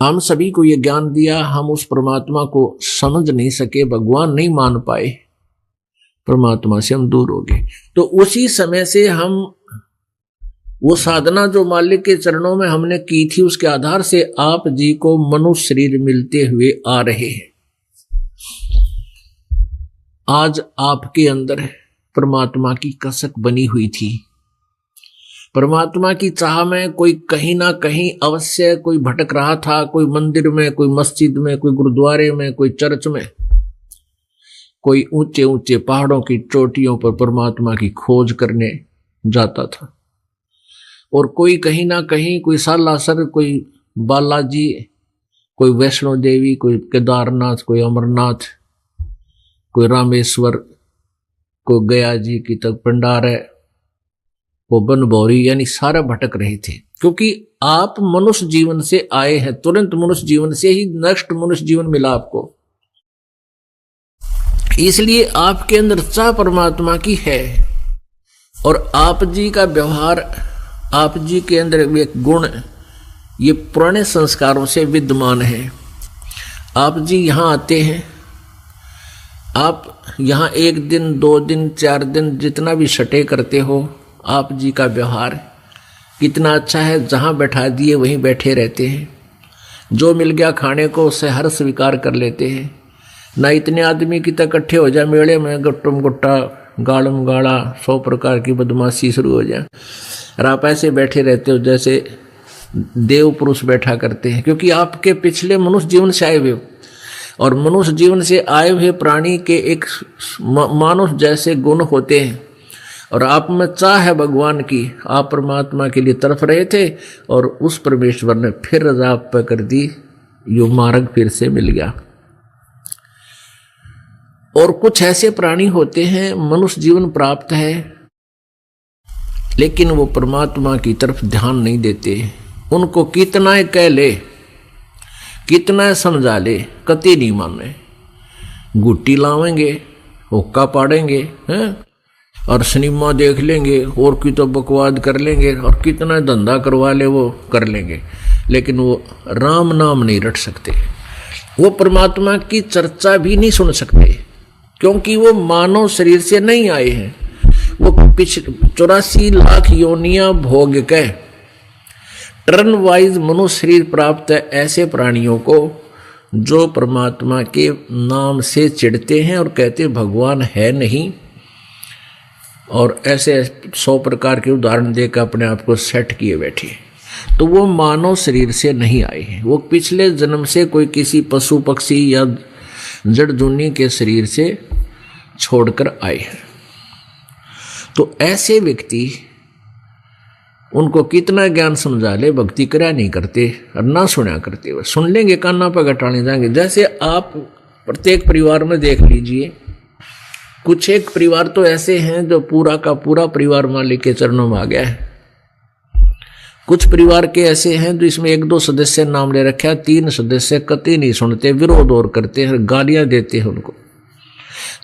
A: हम सभी को ये ज्ञान दिया। हम उस परमात्मा को समझ नहीं सके, भगवान नहीं मान पाए, परमात्मा से हम दूर हो गए। तो उसी समय से हम वो साधना जो मालिक के चरणों में हमने की थी, उसके आधार से आप जी को मनुष्य शरीर मिलते हुए आ रहे हैं। आज आपके अंदर परमात्मा की कसक बनी हुई थी। परमात्मा की चाह में कोई कहीं ना कहीं अवश्य कोई भटक रहा था, कोई मंदिर में, कोई मस्जिद में, कोई गुरुद्वारे में, कोई चर्च में, कोई ऊंचे ऊंचे पहाड़ों की चोटियों पर परमात्मा की खोज करने जाता था, और कोई कहीं ना कहीं, कोई सालासर, कोई बालाजी, कोई वैष्णो देवी, कोई केदारनाथ, कोई अमरनाथ, कोई रामेश्वर, कोई गया जी की तक भंडार है, वो बनभौरी, यानी सारा भटक रहे थे। क्योंकि आप मनुष्य जीवन से आए हैं, तुरंत मनुष्य जीवन से ही नेक्स्ट मनुष्य जीवन मिला आपको, इसलिए आपके अंदर चाह परमात्मा की है। और आप जी का व्यवहार, आप जी के अंदर एक गुण, ये पुराने संस्कारों से विद्यमान है। आप जी यहाँ आते हैं, आप यहाँ 1 दिन 2 दिन 4 दिन जितना भी सटे करते हो, आप जी का व्यवहार कितना अच्छा है। जहाँ बैठा दिए वहीं बैठे रहते हैं, जो मिल गया खाने को उससे हर स्वीकार कर लेते हैं। ना इतने आदमी की तक इकट्ठे हो जाए मेले में, गट्टुम गुट्टा, गाड़म गाड़ा, 100 प्रकार की बदमाशी शुरू हो जाए, और आप ऐसे बैठे रहते हो जैसे देव पुरुष बैठा करते हैं। क्योंकि आपके पिछले मनुष्य जीवन से आए हुए हो, और मनुष्य जीवन से आए हुए प्राणी के एक मानुष जैसे गुण होते हैं, और आप में चाह है भगवान की, आप परमात्मा के लिए तरफ रहे थे, और उस परमेश्वर ने फिर रजा आप पर कर दी, यो मार्ग फिर से मिल गया। और कुछ ऐसे प्राणी होते हैं, मनुष्य जीवन प्राप्त है, लेकिन वो परमात्मा की तरफ ध्यान नहीं देते। उनको कितना कह ले, कितना समझा ले, कति नहीं माने। गुट्टी लावेंगे, हुक्का पाड़ेंगे हैं, और सिनेमा देख लेंगे, और की तो बकवाद कर लेंगे, और कितना धंधा करवा ले वो कर लेंगे, लेकिन वो राम नाम नहीं रट सकते, वो परमात्मा की चर्चा भी नहीं सुन सकते, क्योंकि वो मानव शरीर से नहीं आए हैं। वो 84 लाख योनियां भोग के टर्न वाइज मनुष्य शरीर प्राप्त है ऐसे प्राणियों को, जो परमात्मा के नाम से चिढ़ते हैं और कहते भगवान है नहीं, और ऐसे 100 प्रकार के उदाहरण देकर अपने आप को सेट किए बैठे। तो वो मानव शरीर से नहीं आए हैं, वो पिछले जन्म से कोई किसी पशु पक्षी या जड़ जूनी के शरीर से छोड़कर आए हैं। तो ऐसे व्यक्ति, उनको कितना ज्ञान समझा ले, भक्ति करा नहीं करते और ना सुना करते, वो सुन लेंगे कान्ना पर घटाने जाएंगे। जैसे आप प्रत्येक परिवार में देख लीजिए, कुछ एक परिवार तो ऐसे हैं जो पूरा का पूरा परिवार मालिक के चरणों में आ गया है। कुछ परिवार के ऐसे हैं जो इसमें 1-2 सदस्य नाम ले रखे हैं, 3 सदस्य कतई नहीं सुनते, विरोध और करते हैं, गालियां देते हैं उनको।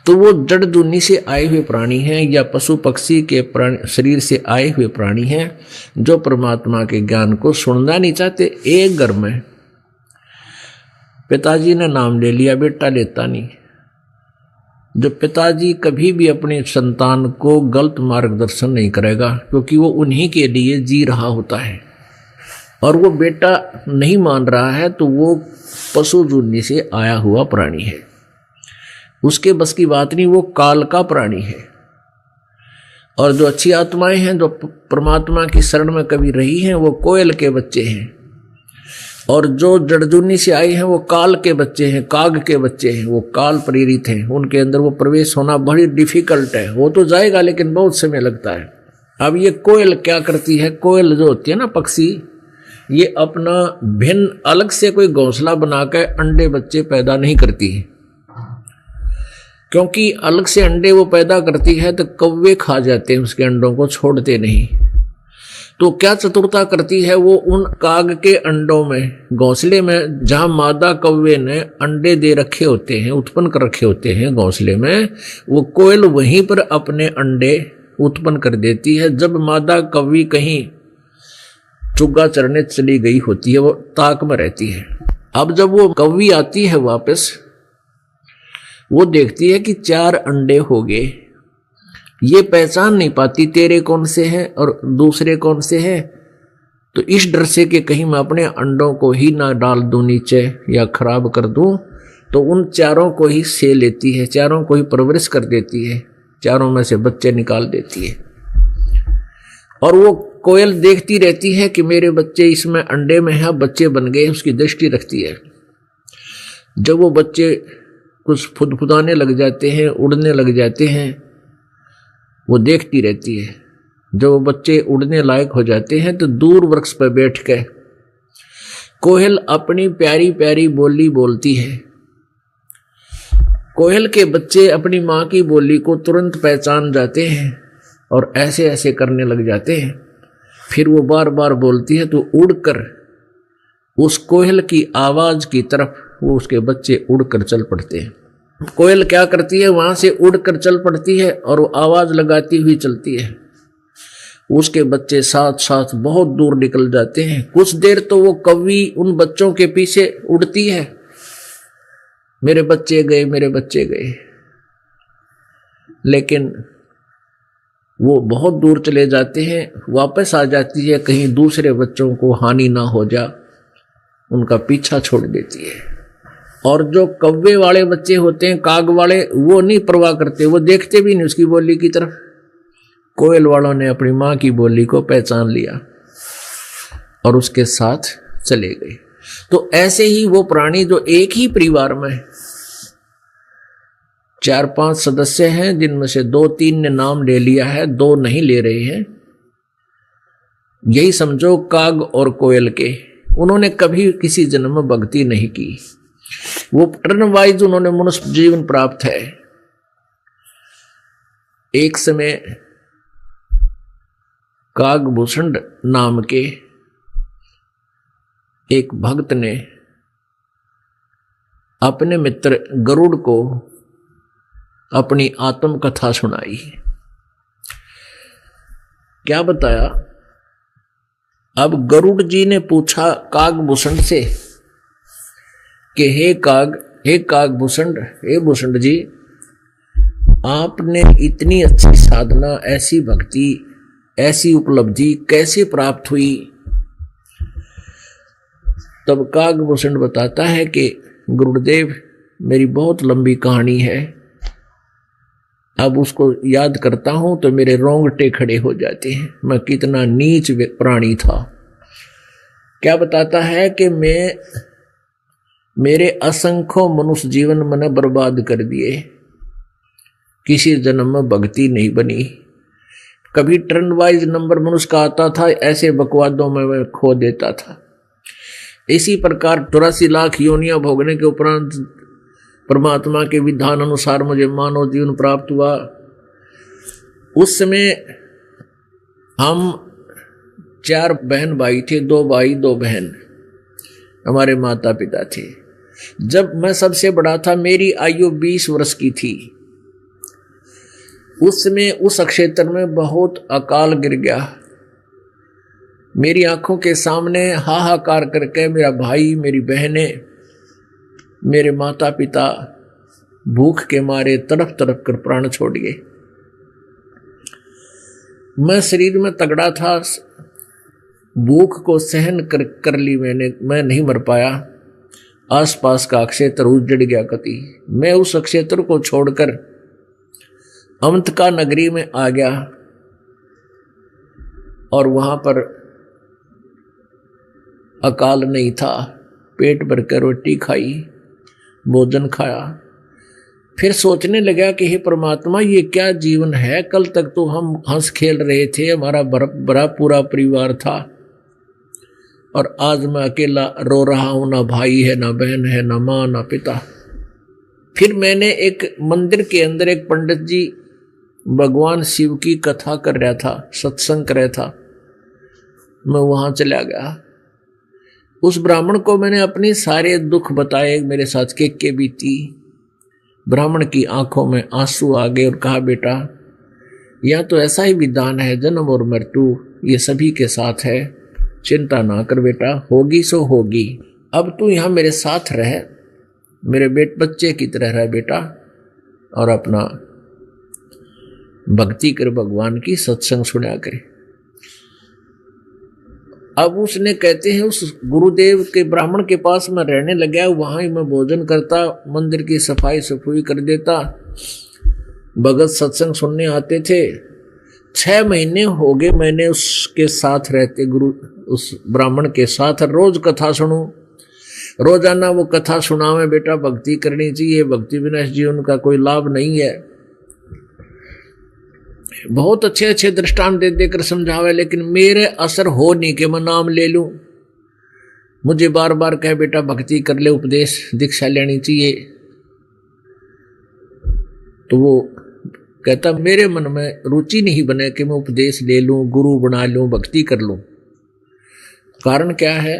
A: तो वो जड़ दुनी से आए हुए प्राणी हैं, या पशु पक्षी के शरीर से आए हुए प्राणी हैं, जो परमात्मा के ज्ञान को सुनना नहीं चाहते। एक घर में पिताजी ने नाम ले लिया, बेटा लेता नहीं। जो पिताजी कभी भी अपने संतान को गलत मार्गदर्शन नहीं करेगा, क्योंकि वो उन्हीं के लिए जी रहा होता है, और वो बेटा नहीं मान रहा है, तो वो पशु जुन्नी से आया हुआ प्राणी है, उसके बस की बात नहीं, वो काल का प्राणी है। और जो अच्छी आत्माएं हैं, जो परमात्मा की शरण में कभी रही हैं, वो कोयल के बच्चे हैं, और जो जड़जूनी से आए हैं वो काल के बच्चे हैं, काग के बच्चे हैं, वो काल प्रेरित हैं। उनके अंदर वो प्रवेश होना बड़ी डिफिकल्ट है, वो तो जाएगा लेकिन बहुत समय लगता है। अब ये कोयल क्या करती है, कोयल जो होती है ना पक्षी, ये अपना भिन्न अलग से कोई घोंसला बनाकर अंडे बच्चे पैदा नहीं करती है, क्योंकि अलग से अंडे वो पैदा करती है तो कौवे खा जाते हैं, उसके अंडों को छोड़ते नहीं। तो क्या चतुरता करती है, वो उन काग के अंडों में, घोंसले में जहां मादा कौवे ने अंडे दे रखे होते हैं, उत्पन्न कर रखे होते हैं घोंसले में, वो कोयल वहीं पर अपने अंडे उत्पन्न कर देती है। जब मादा कौवी कहीं चुग्गा चरने चली गई होती है, वो ताक में रहती है। अब जब वो कौवी आती है वापस, वो देखती है कि 4 अंडे हो गए, ये पहचान नहीं पाती तेरे कौन से हैं और दूसरे कौन से हैं। तो इस डर से कि कहीं मैं अपने अंडों को ही ना डाल दूं नीचे या खराब कर दूं, तो उन 4 को ही से लेती है, 4 को ही परवरिश कर देती है। चारों में से बच्चे निकाल देती है। और वो कोयल देखती रहती है कि मेरे बच्चे इसमें अंडे में है, बच्चे बन गए, उसकी दृष्टि रखती है। जब वो बच्चे कुछ फुदफुदाने लग जाते हैं, उड़ने लग जाते हैं, वो देखती रहती है। जब वो बच्चे उड़ने लायक हो जाते हैं तो दूर वृक्ष पर बैठ के कोयल अपनी प्यारी प्यारी बोली बोलती है। कोयल के बच्चे अपनी माँ की बोली को तुरंत पहचान जाते हैं और ऐसे ऐसे करने लग जाते हैं। फिर वो बार बार बोलती है तो उड़कर उस कोयल की आवाज की तरफ वो उसके बच्चे उड़कर चल पड़ते हैं। कोयल क्या करती है, वहां से उड़कर चल पड़ती है और वो आवाज लगाती हुई चलती है। उसके बच्चे साथ साथ बहुत दूर निकल जाते हैं। कुछ देर तो वो कौवी उन बच्चों के पीछे उड़ती है, मेरे बच्चे गए, मेरे बच्चे गए। लेकिन वो बहुत दूर चले जाते हैं, वापस आ जाती है, कहीं दूसरे बच्चों को हानि ना हो जा, उनका पीछा छोड़ देती है। और जो कौवे वाले बच्चे होते हैं, काग वाले, वो नहीं परवाह करते, वो देखते भी नहीं उसकी बोली की तरफ। कोयल वालों ने अपनी माँ की बोली को पहचान लिया और उसके साथ चले गए। तो ऐसे ही वो प्राणी जो एक ही परिवार में 4-5 सदस्य हैं, जिनमें से 2-3 ने नाम ले लिया है, 2 नहीं ले रहे हैं, यही समझो काग और कोयल के, उन्होंने कभी किसी जन्म में भक्ति नहीं की। वो टर्न वाइज उन्होंने मनुष्य जीवन प्राप्त है। एक समय कागभूषण नाम के एक भक्त ने अपने मित्र गरुड़ को अपनी आत्मकथा सुनाई। क्या बताया? अब गरुड़ जी ने पूछा कागभूषण से कि हे कागभूषण, हे भूषण जी, आपने इतनी अच्छी साधना, ऐसी भक्ति, ऐसी उपलब्धि कैसे प्राप्त हुई? तब कागभूषण बताता है कि गुरुदेव, मेरी बहुत लंबी कहानी है, अब उसको याद करता हूं तो मेरे रोंगटे खड़े हो जाते हैं, मैं कितना नीच प्राणी था। क्या बताता है कि मेरे असंख्यों मनुष्य जीवन मैंने बर्बाद कर दिए, किसी जन्म में भक्ति नहीं बनी। कभी टर्न वाइज नंबर मनुष्य का आता था, ऐसे बकवादों में मैं खो देता था। इसी प्रकार 84 लाख योनियां भोगने के उपरांत परमात्मा के विधान अनुसार मुझे मानव जीवन प्राप्त हुआ। उस समय हम 4 बहन भाई थे, 2 भाई 2 बहन, हमारे माता पिता थे। जब मैं सबसे बड़ा था, मेरी आयु 20 वर्ष की थी। उस समय उस क्षेत्र में बहुत अकाल गिर गया। मेरी आंखों के सामने हाहाकार करके मेरा भाई, मेरी बहनें, मेरे माता पिता भूख के मारे तड़प तड़प कर प्राण छोड़ गए। मैं शरीर में तगड़ा था, भूख को सहन कर ली मैं नहीं मर पाया। आसपास का क्षेत्र उजड़ गया कति। मैं उस क्षेत्र को छोड़कर अमंतका नगरी में आ गया और वहां पर अकाल नहीं था। पेट भर कर रोटी खाई, भोजन खाया। फिर सोचने लगा कि हे परमात्मा, ये क्या जीवन है? कल तक तो हम हंस खेल रहे थे, हमारा बड़ा पूरा परिवार था, और आज मैं अकेला रो रहा हूं। ना भाई है, ना बहन है, ना माँ, ना पिता। फिर मैंने एक मंदिर के अंदर एक पंडित जी भगवान शिव की कथा कर रहा था, सत्संग कर रहा था। मैं वहां चला गया। उस ब्राह्मण को मैंने अपने सारे दुख बताए, मेरे साथ के बीती। ब्राह्मण की आंखों में आंसू आ गए और कहा, बेटा, यह तो ऐसा ही विधान है, जन्म और मृत्यु ये सभी के साथ है, चिंता ना कर बेटा, होगी सो होगी। अब तू यहां मेरे साथ रह, मेरे बच्चे की तरह रह बेटा, और अपना भक्ति कर, भगवान की सत्संग सुना करे। अब उसने, कहते हैं, उस गुरुदेव के ब्राह्मण के पास मैं रहने लगा। वहां ही मैं भोजन करता, मंदिर की सफाई कर देता। भगत सत्संग सुनने आते थे। 6 महीने हो गए मैंने उसके साथ रहते, गुरु उस ब्राह्मण के साथ रोज कथा सुनूं। रोजाना वो कथा सुनावे, बेटा भक्ति करनी चाहिए, भक्ति विनाश जीवन का कोई लाभ नहीं है। बहुत अच्छे अच्छे दृष्टांत दे देकर समझावे, लेकिन मेरे असर हो नहीं कि मैं नाम ले लूं। मुझे बार बार कहे बेटा भक्ति कर ले, उपदेश दीक्षा लेनी चाहिए। तो वो कहता मेरे मन में रुचि नहीं बने कि मैं उपदेश ले लूं, गुरु बना लूं, भक्ति कर लूं। कारण क्या है?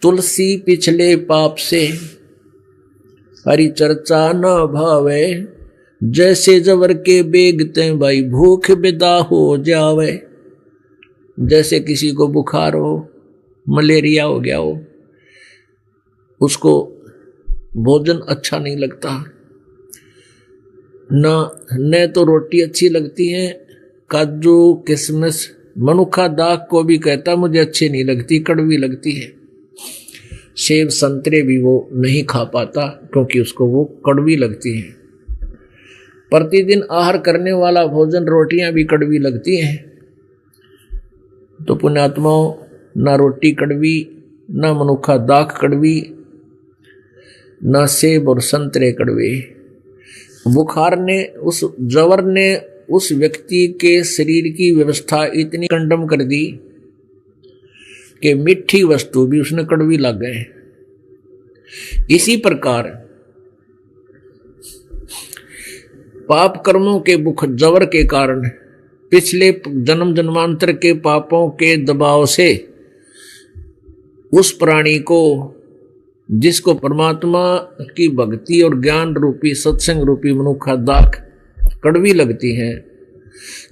A: तुलसी पिछले पाप से हरि चर्चा न भावे, जैसे जवर के बेगते भाई भूख विदा हो जावे। जैसे किसी को बुखार हो, मलेरिया हो गया हो, उसको भोजन अच्छा नहीं लगता, न तो रोटी अच्छी लगती है, काजू किशमिश, मनुखा दाग को भी कहता मुझे अच्छी नहीं लगती, कड़वी लगती है। सेब संतरे भी वो नहीं खा पाता क्योंकि उसको वो कड़वी लगती है। प्रतिदिन आहार करने वाला भोजन रोटियां भी कड़वी लगती हैं। तो पुण्यात्माओं, ना रोटी कड़वी, ना मनुखा दाख कड़वी, ना सेब और संतरे कड़वे। बुखार ने, उस जवर ने उस व्यक्ति के शरीर की व्यवस्था इतनी कंडम कर दी कि मीठी वस्तु भी उसने कड़वी लग गए। इसी प्रकार पाप कर्मों के जवर के कारण, पिछले जन्म जन्मांतर के पापों के दबाव से उस प्राणी को, जिसको परमात्मा की भक्ति और ज्ञान रूपी सत्संग रूपी मनुखा दाख कड़वी लगती है,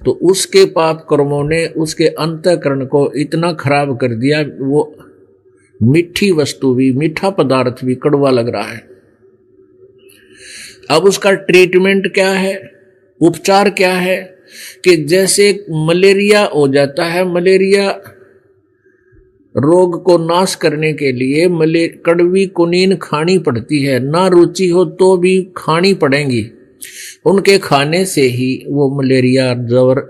A: तो उसके पाप कर्मों ने उसके अंतःकरण को इतना खराब कर दिया, वो मीठी वस्तु भी, मीठा पदार्थ भी कड़वा लग रहा है। अब उसका ट्रीटमेंट क्या है, उपचार क्या है? कि जैसे मलेरिया हो जाता है, मलेरिया रोग को नाश करने के लिए कड़वी कुनीन खानी पड़ती है, ना रुचि हो तो भी खानी पड़ेंगी। उनके खाने से ही वो मलेरिया जवर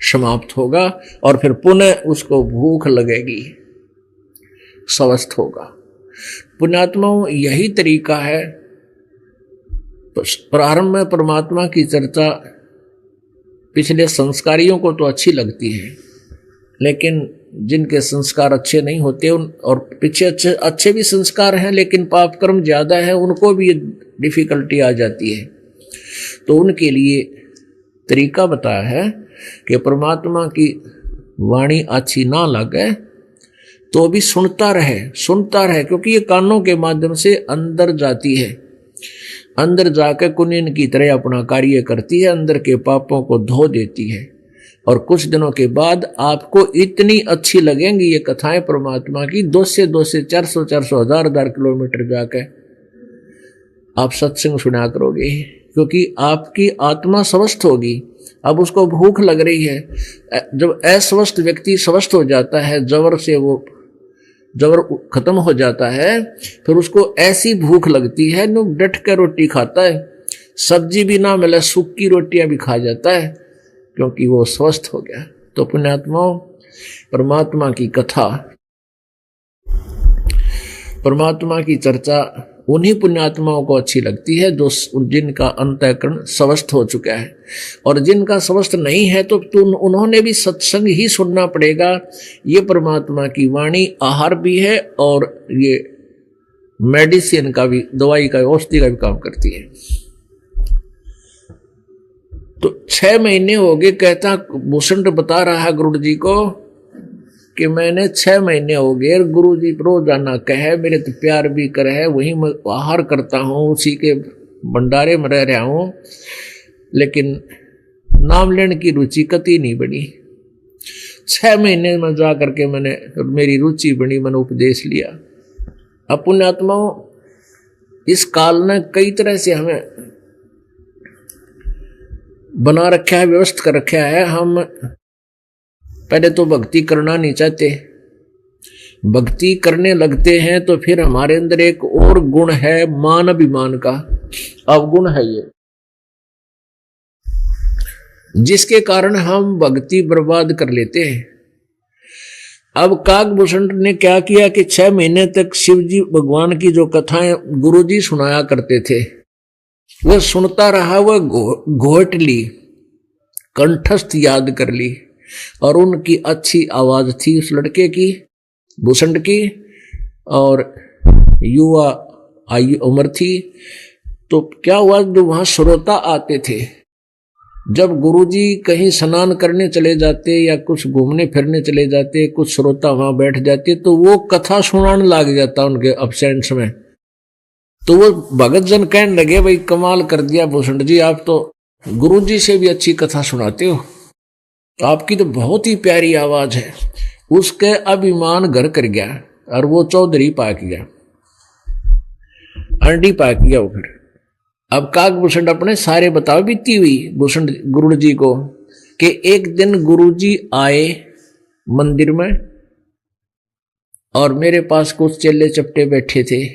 A: समाप्त होगा और फिर पुनः उसको भूख लगेगी, स्वस्थ होगा। पुण्यात्माओं, यही तरीका है। प्रारंभ में परमात्मा की चर्चा पिछले संस्कारियों को तो अच्छी लगती है, लेकिन जिनके संस्कार अच्छे नहीं होते और पीछे अच्छे भी संस्कार हैं लेकिन पाप कर्म ज्यादा है, उनको भी डिफिकल्टी आ जाती है। तो उनके लिए तरीका बताया है कि परमात्मा की वाणी अच्छी ना लगे तो भी सुनता रहे, क्योंकि ये कानों के माध्यम से अंदर जाती है, अंदर जाकर कुनीन की तरह अपना कार्य करती है, अंदर के पापों को धो देती है। और कुछ दिनों के बाद आपको इतनी अच्छी लगेंगी ये कथाएं परमात्मा की, 200 400 1000 किलोमीटर जाकर आप सत्संग सुना करोगे, क्योंकि आपकी आत्मा स्वस्थ होगी। अब उसको भूख लग रही है। जब अस्वस्थ व्यक्ति स्वस्थ हो जाता है, जवर से वो जबर खत्म हो जाता है, फिर उसको ऐसी भूख लगती है नो डट के रोटी खाता है, सब्जी भी ना मिले सूखी रोटियां भी खा जाता है, क्योंकि वो स्वस्थ हो गया। तो पुण्यात्माओं, परमात्मा की कथा, परमात्मा की चर्चा उन्हीं पुण्यात्माओं को अच्छी लगती है जो जिनका अंतःकरण स्वस्थ हो चुका है। और जिनका स्वस्थ नहीं है तो उन्होंने भी सत्संग ही सुनना पड़ेगा। ये परमात्मा की वाणी आहार भी है और ये मेडिसिन का भी, दवाई का, औषधि का भी काम करती है। तो 6 महीने हो गए, कहता भूषण बता रहा है गुरु जी को कि मैंने 6 महीने हो गए, गुरु जी रोजाना कहे, मेरे तो प्यार भी करे है, वही मैं आहार करता हूँ, उसी के भंडारे में रह रहा हूँ, लेकिन नाम लेने की रुचि कति नहीं बनी। 6 महीने में जा करके मैंने, मेरी रुचि बनी, मैंने उपदेश लिया। अब पुण्यात्माओं, इस काल ने कई तरह से हमें बना रखा है, व्यवस्थित कर रखा है। हम पहले तो भक्ति करना नहीं चाहते, भक्ति करने लगते हैं तो फिर हमारे अंदर एक और गुण है, मान अभिमान का अवगुण है ये। जिसके कारण हम भक्ति बर्बाद कर लेते हैं। अब काकभूषण ने क्या किया कि 6 महीने तक शिव जी भगवान की जो कथाएं गुरुजी सुनाया करते थे वह सुनता रहा, वह घोट ली, कंठस्थ याद कर ली। और उनकी अच्छी आवाज थी उस लड़के की, भूषण की, और युवा आयु उम्र थी। तो क्या हुआ, जो वहां श्रोता आते थे, जब गुरुजी कहीं स्नान करने चले जाते या कुछ घूमने फिरने चले जाते, कुछ श्रोता वहां बैठ जाते, तो वो कथा सुनाने लग जाता उनके अब्सेंस में। तो वो भगत जन कहने लगे, भाई कमाल कर दिया भूषण जी, आप तो गुरुजी से भी अच्छी कथा सुनाते हो, आपकी तो बहुत ही प्यारी आवाज है। उसके अभिमान घर कर गया और वो चौधरी पाक गया, अंडी पाक गया वो। फिर अब काकभूषण अपने सारे बताओ बीती हुई भूषण गुरु जी को कि एक दिन गुरुजी आए मंदिर में और मेरे पास कुछ चेले चपटे बैठे थे,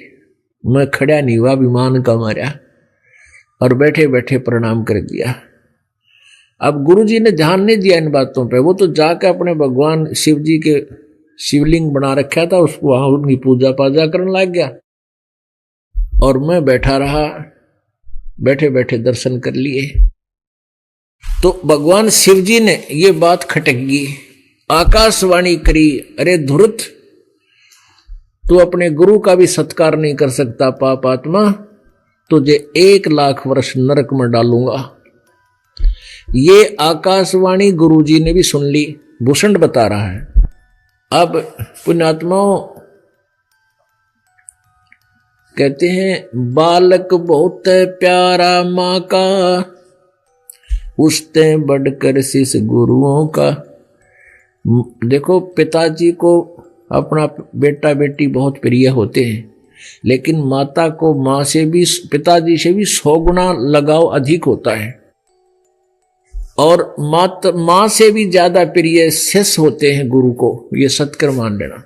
A: मैं खड़ा नहीं हुआ, विमान का मारा और बैठे बैठे प्रणाम कर दिया। अब गुरुजी ने ध्यान नहीं दिया इन बातों पे, वो तो जाकर अपने भगवान शिव जी के शिवलिंग बना रखा था, उसको वहां उनकी पूजा पाजा करने लग गया और मैं बैठा रहा, बैठे बैठे दर्शन कर लिए। तो भगवान शिव जी ने ये बात खटक गई, आकाशवाणी करी, अरे धुरत, तू अपने गुरु का भी सत्कार नहीं कर सकता पाप आत्मा, तुझे 1 लाख वर्ष नरक में डालूंगा। ये आकाशवाणी गुरुजी ने भी सुन ली, भूषण बता रहा है। अब पुण्यात्माओं कहते हैं, बालक बहुत प्यारा माँ का, उससे बढ़कर शिष गुरुओं का। देखो, पिताजी को अपना बेटा बेटी बहुत प्रिय होते हैं, लेकिन माता को माँ से भी, पिताजी से भी 100 गुना लगाव अधिक होता है। और माँ से भी ज्यादा प्रिय शिष्य होते हैं गुरु को, ये सत्कर मान लेना।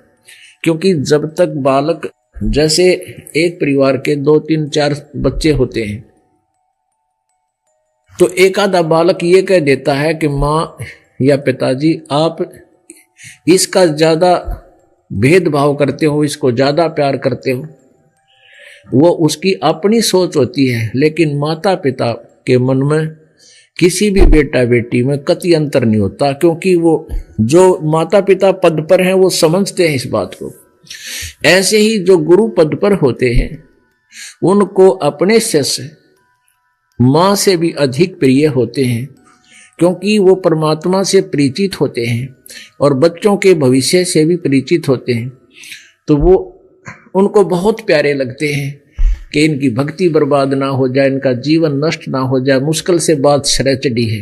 A: क्योंकि जब तक बालक, जैसे एक परिवार के 2, 3, 4 बच्चे होते हैं, तो एक आधा बालक ये कह देता है कि माँ या पिताजी आप इसका ज्यादा भेदभाव करते हो, इसको ज्यादा प्यार करते हो। वो उसकी अपनी सोच होती है, लेकिन माता पिता के मन में किसी भी बेटा बेटी में कतई अंतर नहीं होता, क्योंकि वो जो माता पिता पद पर हैं वो समझते हैं इस बात को। ऐसे ही जो गुरु पद पर होते हैं उनको अपने शिष्य मां से भी अधिक प्रिय होते हैं, क्योंकि वो परमात्मा से परिचित होते हैं और बच्चों के भविष्य से भी परिचित होते हैं। तो वो उनको बहुत प्यारे लगते हैं कि इनकी भक्ति बर्बाद ना हो जाए, इनका जीवन नष्ट ना हो जाए। मुश्किल से बात शरह चढ़ी है।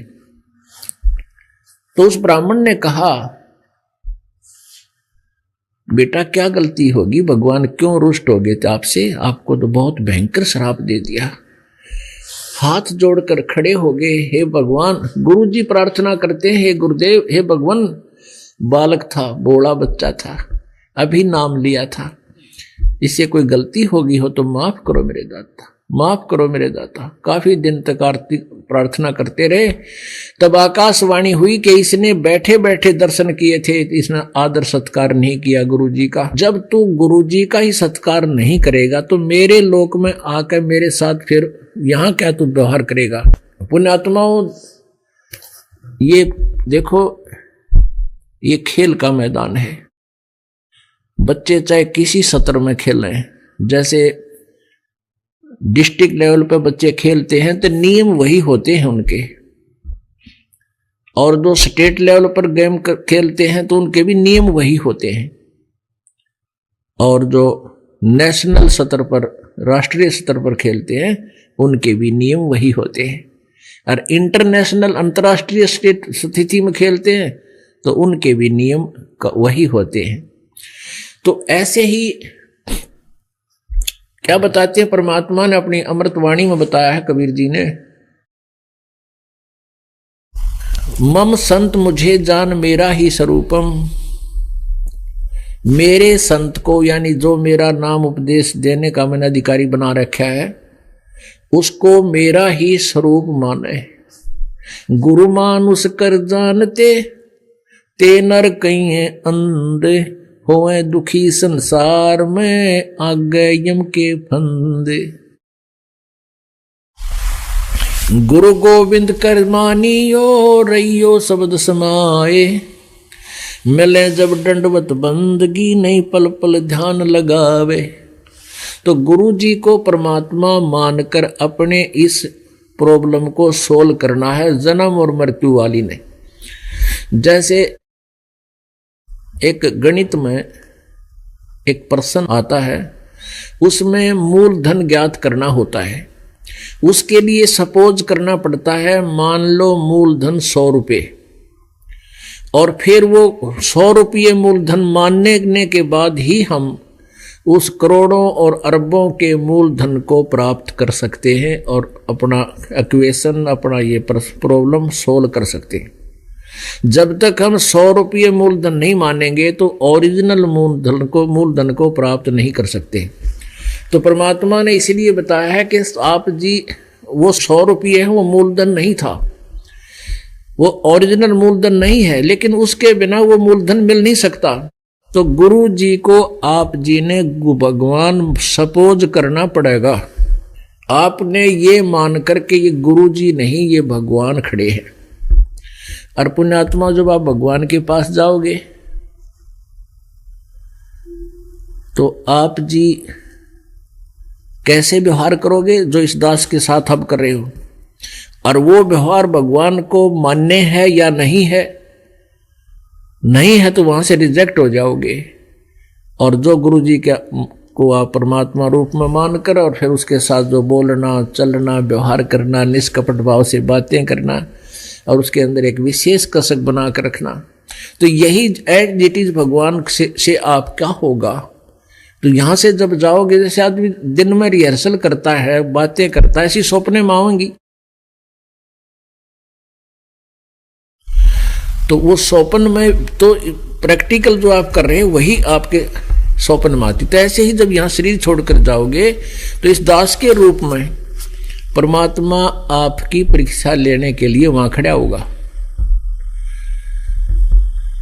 A: तो उस ब्राह्मण ने कहा, बेटा क्या गलती होगी, भगवान क्यों रुष्ट हो गए थे आपसे, आपको तो बहुत भयंकर श्राप दे दिया। हाथ जोड़कर खड़े हो गए, हे भगवान। गुरुजी प्रार्थना करते हैं, हे गुरुदेव, हे भगवान, बालक था, बोला बच्चा था, अभी नाम लिया था, इससे कोई गलती होगी हो तो माफ करो मेरे दाता, माफ करो मेरे दाता। काफी दिन तक आरती प्रार्थना करते रहे। तब आकाशवाणी हुई कि इसने बैठे बैठे दर्शन किए थे, इसने आदर सत्कार नहीं किया गुरुजी का। जब तू गुरुजी का ही सत्कार नहीं करेगा तो मेरे लोक में आकर मेरे साथ फिर यहां क्या तू व्यवहार करेगा। पुण्यात्माओं, ये देखो, ये खेल का मैदान है। बच्चे चाहे किसी सत्र में खेलें, जैसे डिस्ट्रिक्ट लेवल पे बच्चे खेलते हैं तो नियम वही होते हैं उनके, और जो स्टेट लेवल पर गेम खेलते हैं तो उनके भी नियम वही होते हैं, और जो नेशनल स्तर पर, राष्ट्रीय स्तर पर खेलते हैं उनके भी नियम वही होते हैं। और इंटरनेशनल, अंतर्राष्ट्रीय स्टेट स्थिति में खेलते हैं तो उनके भी नियम वही होते हैं। तो ऐसे ही क्या बताते हैं परमात्मा ने अपनी अमृतवाणी में बताया है, कबीर जी ने, मम संत मुझे जान मेरा ही स्वरूपम। मेरे संत को, यानी जो मेरा नाम उपदेश देने का मैंने अधिकारी बना रखा है, उसको मेरा ही स्वरूप माने। गुरु मानुष कर जानते, ते नर कहीं अंधे, होए दुखी संसार में, आगे यम के फंदे। गुरु गोविंद कर मानियो, रहियो शब्द समाए, मिले जब दंडवत बंदगी, नहीं पल पल ध्यान लगावे। तो गुरु जी को परमात्मा मानकर अपने इस प्रॉब्लम को सोल्व करना है, जन्म और मृत्यु वाली ने। जैसे एक गणित में एक प्रश्न आता है, उसमें मूलधन ज्ञात करना होता है। उसके लिए सपोज करना पड़ता है, मान लो मूलधन 100 रुपये, और फिर वो 100 रुपये मूलधन मानने के बाद ही हम उस करोड़ों और अरबों के मूलधन को प्राप्त कर सकते हैं और अपना इक्वेशन, अपना ये प्रॉब्लम सोल्व कर सकते हैं। जब तक हम 100 रुपये मूलधन नहीं मानेंगे तो ओरिजिनल मूलधन को प्राप्त नहीं कर सकते। तो परमात्मा ने इसलिए बताया है कि आप जी वो 100 रुपये है, वो मूलधन नहीं था, वो ओरिजिनल मूलधन नहीं है, लेकिन उसके बिना वो मूलधन मिल नहीं सकता। तो गुरु जी को आप जी ने भगवान सपोज करना पड़ेगा। आपने ये मान करके ये गुरु जी नहीं, ये भगवान खड़े हैं। और पुण्यात्मा, जब आप भगवान के पास जाओगे तो आप जी कैसे व्यवहार करोगे, जो इस दास के साथ आप कर रहे हो, और वो व्यवहार भगवान को मान्य है या नहीं है, नहीं है तो वहां से रिजेक्ट हो जाओगे। और जो गुरु जी को आप परमात्मा रूप में मानकर और फिर उसके साथ जो बोलना, चलना, व्यवहार करना, निष्कपट भाव से बातें करना और उसके अंदर एक विशेष कसक बना कर रखना, तो यही एट इट इज भगवान से आप क्या होगा। तो यहां से जब जाओगे, जैसे आदमी दिन में रिहर्सल करता है, बातें करता है, ऐसी सपने में आएंगी। तो वो स्वप्न में तो प्रैक्टिकल जो आप कर रहे हैं वही आपके स्वप्न में आती। तो ऐसे ही जब यहाँ शरीर छोड़कर जाओगे तो इस दास के रूप में परमात्मा आपकी परीक्षा लेने के लिए वहां खड़ा होगा।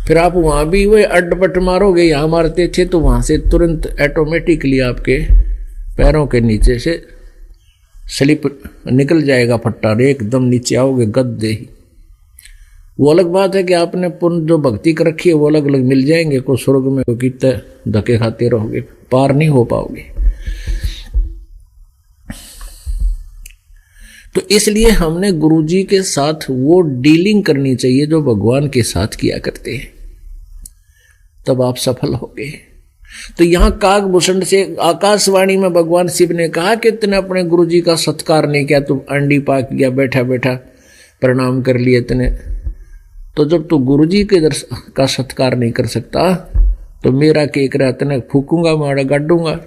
A: फिर आप वहां भी वही अड्डपट मारोगे, यहाँ मारते थे, तो वहां से तुरंत ऑटोमेटिकली आपके पैरों के नीचे से स्लिप निकल जाएगा फट्टा, एकदम नीचे आओगे गद्दे ही। वो अलग बात है कि आपने पुण्य जो भक्ति कर रखी है वो अलग अलग मिल जाएंगे, को स्वर्ग में को कितने धक्के खाते रहोगे, पार नहीं हो पाओगे। तो इसलिए हमने गुरुजी के साथ वो डीलिंग करनी चाहिए जो भगवान के साथ किया करते हैं, तब आप सफल होगे। तो यहां काकभूषण से आकाशवाणी में भगवान शिव ने कहा कि तूने अपने गुरुजी का सत्कार नहीं किया, तू अंडी पाक गया, बैठा बैठा प्रणाम कर लिए तूने। तो जब तू गुरुजी के का सत्कार नहीं कर सकता तो मेरा केकरा तने फूकूंगा, मारा गाड़ूंगा।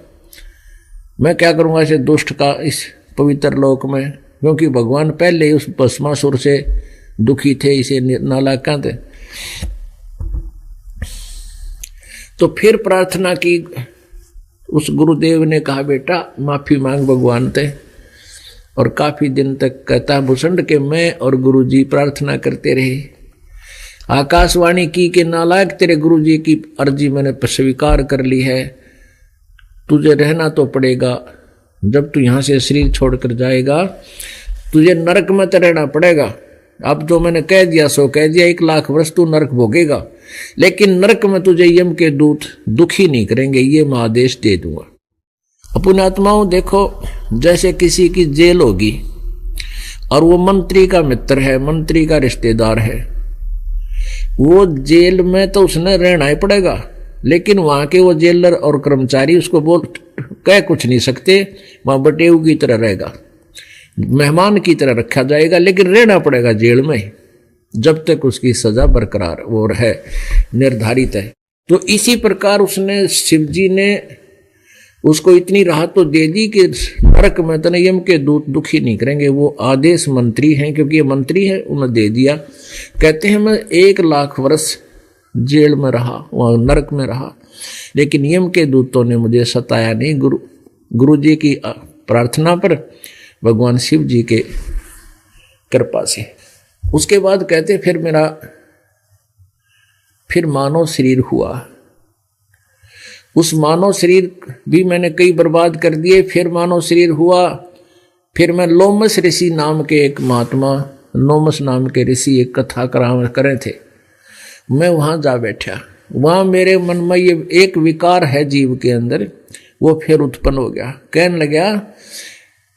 A: मैं क्या करूंगा इसे दुष्ट का इस पवित्र लोक में, क्योंकि भगवान पहले ही उस भस्मासुर से दुखी थे, इसे नालायक थे। तो फिर प्रार्थना की, उस गुरुदेव ने कहा बेटा माफी मांग भगवान ते, और काफी दिन तक कहता भूषण के मैं और गुरुजी प्रार्थना करते रहे। आकाशवाणी की के नालायक तेरे गुरुजी की अर्जी मैंने स्वीकार कर ली है, तुझे रहना तो पड़ेगा। जब तू यहां से शरीर छोड़कर जाएगा तुझे नरक में तो रहना पड़ेगा। अब जो मैंने कह दिया सो कह दिया, 1 लाख वर्ष तू नरक भोगेगा, लेकिन नरक में तुझे यम के दूत दुखी नहीं करेंगे, ये मैं आदेश दे दूंगा। अपने आत्माओं देखो, जैसे किसी की जेल होगी और वो मंत्री का मित्र है, मंत्री का रिश्तेदार है, वो जेल में तो उसने रहना ही पड़ेगा, लेकिन वहां के वो जेलर और कर्मचारी उसको कह कुछ नहीं सकते, वहां बटेऊ की तरह रहेगा, मेहमान की तरह रखा जाएगा, लेकिन रहना पड़ेगा जेल में जब तक उसकी सजा बरकरार वो है, निर्धारित है। तो इसी प्रकार उसने शिव जी ने उसको इतनी राहत तो दे दी कि नरक में तनयम के दूत दुखी नहीं करेंगे। वो आदेश मंत्री हैं, क्योंकि ये मंत्री है, उन्हें दे दिया। कहते हैं मैं 1 लाख वर्ष जेल में रहा, वहां नरक में रहा, लेकिन यम के दूतों ने मुझे सताया नहीं। गुरु जी की प्रार्थना पर, भगवान शिव जी के कृपा से। उसके बाद कहते फिर मानव शरीर हुआ। उस मानव शरीर भी मैंने कई बर्बाद कर दिए। फिर मानव शरीर हुआ। फिर मैं लोमस ऋषि नाम के एक महात्मा, लोमस नाम के ऋषि एक कथा करे थे, मैं वहां जा बैठा। वहां मेरे मन में ये एक विकार है जीव के अंदर, वो फिर उत्पन्न हो गया। कहने लगा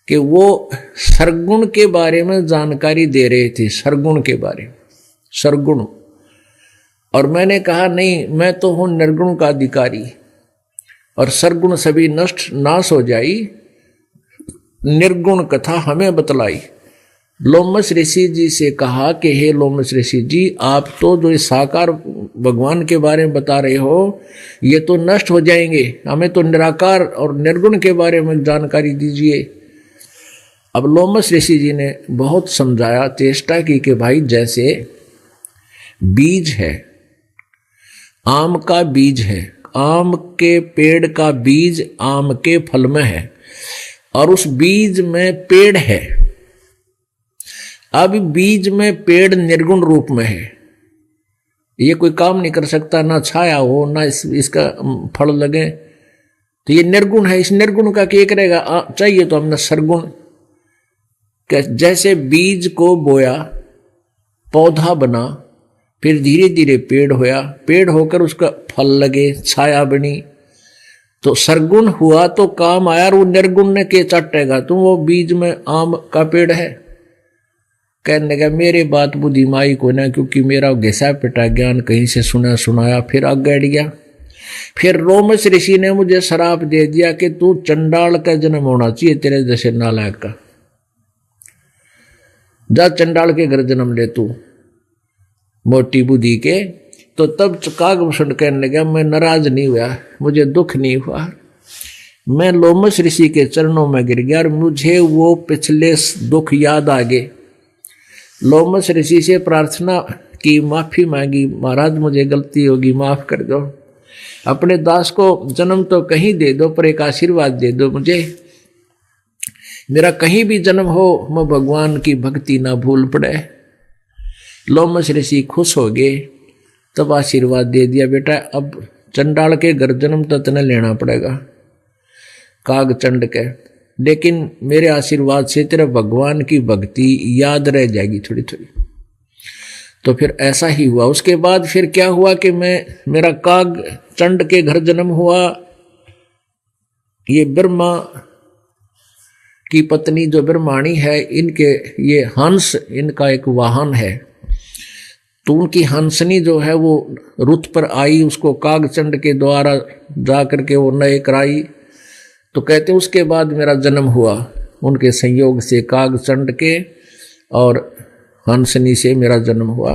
A: कि वो सरगुण के बारे में जानकारी दे रहे थे, सरगुण के बारे में, सरगुण। और मैंने कहा नहीं, मैं तो हूं निर्गुण का अधिकारी, और सरगुण सभी नष्ट नाश हो जाई, निर्गुण कथा हमें बतलाई। लोमस ऋषि जी से कहा कि हे लोमस ऋषि जी, आप तो जो इस साकार भगवान के बारे में बता रहे हो ये तो नष्ट हो जाएंगे, हमें तो निराकार और निर्गुण के बारे में जानकारी दीजिए। अब लोमस ऋषि जी ने बहुत समझाया, चेष्टा की कि भाई जैसे बीज है, आम का बीज है, आम के पेड़ का बीज आम के फल में है, और उस बीज में पेड़ है। अब बीज में पेड़ निर्गुण रूप में है, ये कोई काम नहीं कर सकता, ना छाया हो ना इसका फल लगे, तो ये निर्गुण है। इस निर्गुण का क्या करेगा, चाहिए तो हमने सरगुण। जैसे बीज को बोया, पौधा बना, फिर धीरे धीरे पेड़ होया, पेड़ होकर उसका फल लगे, छाया बनी, तो सरगुण हुआ तो काम आया। और वो निर्गुण ने के चटेगा, तो वो बीज में आम का पेड़ है। कहने लगा मेरे बात बुद्धि माई को ना, क्योंकि मेरा घिसा पिटा ज्ञान कहीं से सुनाया, फिर आगे अड़ गया। फिर लोमस ऋषि ने मुझे श्राप दे दिया कि तू चंडाल का जन्म होना चाहिए, तेरे जैसे नालायक का, जा चंडाल के घर जन्म ले तू, मोटी बुद्धि के। तो तब कागभूषण कहने लगा मैं नाराज नहीं हुआ, मुझे दुख नहीं हुआ, मैं लोमस ऋषि के चरणों में गिर गया और मुझे वो पिछले दुख याद आ गए। लोमस ऋषि से प्रार्थना की, माफी मांगी, महाराज मुझे गलती होगी, माफ कर दो, अपने दास को जन्म तो कहीं दे दो पर एक आशीर्वाद दे दो मुझे, मेरा कहीं भी जन्म हो मैं भगवान की भक्ति ना भूल पड़े। लोमस ऋषि खुश हो गए, तब आशीर्वाद दे दिया, बेटा अब चंडाल के घर जन्म तो तने लेना पड़ेगा, काग चंड के, लेकिन मेरे आशीर्वाद से तेरा भगवान की भक्ति याद रह जाएगी थोड़ी थोड़ी। तो फिर ऐसा ही हुआ। उसके बाद फिर क्या हुआ कि मेरा काग चंड के घर जन्म हुआ। ये ब्रह्मा की पत्नी जो ब्रह्माणी है, इनके ये हंस इनका एक वाहन है, तो उनकी हंसनी जो है वो रुत पर आई, उसको कागचंड के द्वारा जा करके वो नए कराई। तो कहते उसके बाद मेरा जन्म हुआ, उनके संयोग से कागचंड के और हंसनी से मेरा जन्म हुआ।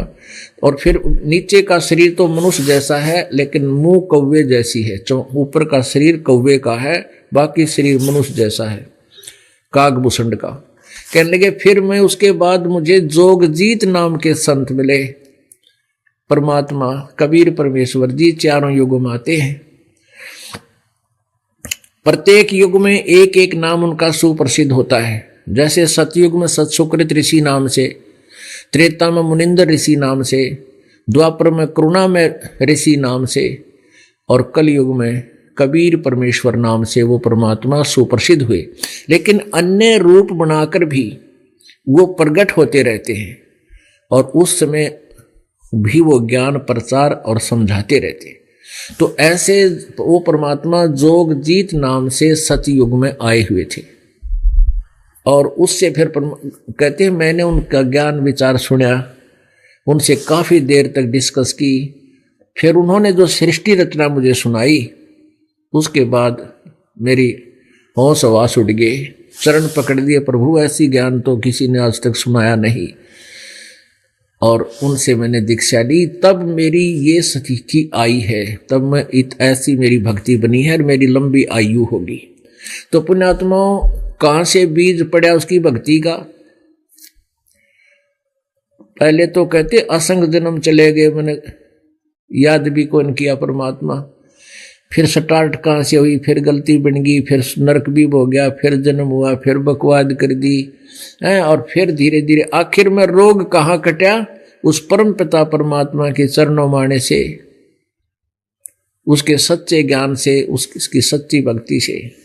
A: और फिर नीचे का शरीर तो मनुष्य जैसा है, लेकिन मुंह कौवे जैसी है, ऊपर का शरीर कौवे का है, बाकी शरीर मनुष्य जैसा है, कागभूषण का। कहने लगे फिर मैं उसके बाद मुझे जोगजीत नाम के संत मिले, परमात्मा कबीर परमेश्वर जी चारों युगों में आते हैं, प्रत्येक युग में एक एक नाम उनका सुप्रसिद्ध होता है। जैसे सतयुग में सतसुकृत ऋषि नाम से, त्रेता में मुनिंदर ऋषि नाम से, द्वापर में करुणा में ऋषि नाम से, और कलयुग में कबीर परमेश्वर नाम से वो परमात्मा सुप्रसिद्ध हुए। लेकिन अन्य रूप बनाकर भी वो प्रकट होते रहते हैं, और उस समय भी वो ज्ञान प्रचार और समझाते रहते हैं। तो ऐसे वो परमात्मा जोगजीत नाम से सतयुग में आए हुए थे, और उससे फिर कहते हैं मैंने उनका ज्ञान विचार सुना, उनसे काफ़ी देर तक डिस्कस की। फिर उन्होंने जो सृष्टि रचना मुझे सुनाई, उसके बाद मेरी होश हवास उड़ गई, चरण पकड़ दिए, प्रभु ऐसी ज्ञान तो किसी ने आज तक सुनाया नहीं। और उनसे मैंने दीक्षा ली, तब मेरी ये स्थिति आई है, तब मैं ऐसी मेरी भक्ति बनी है और मेरी लंबी आयु होगी। तो पुण्यात्माओं, कहाँ से बीज पड़ा उसकी भक्ति का? पहले तो कहते असंग जन्म चले गए, मैंने याद भी कौन किया परमात्मा। फिर स्टार्ट कहाँ से हुई, फिर गलती बन गई, फिर नरक भी हो गया, फिर जन्म हुआ, फिर बकवाद कर दी है, और फिर धीरे धीरे आखिर में रोग कहाँ कटा, उस परम पिता परमात्मा के चरणों माने से, उसके सच्चे ज्ञान से, उसकी सच्ची भक्ति से।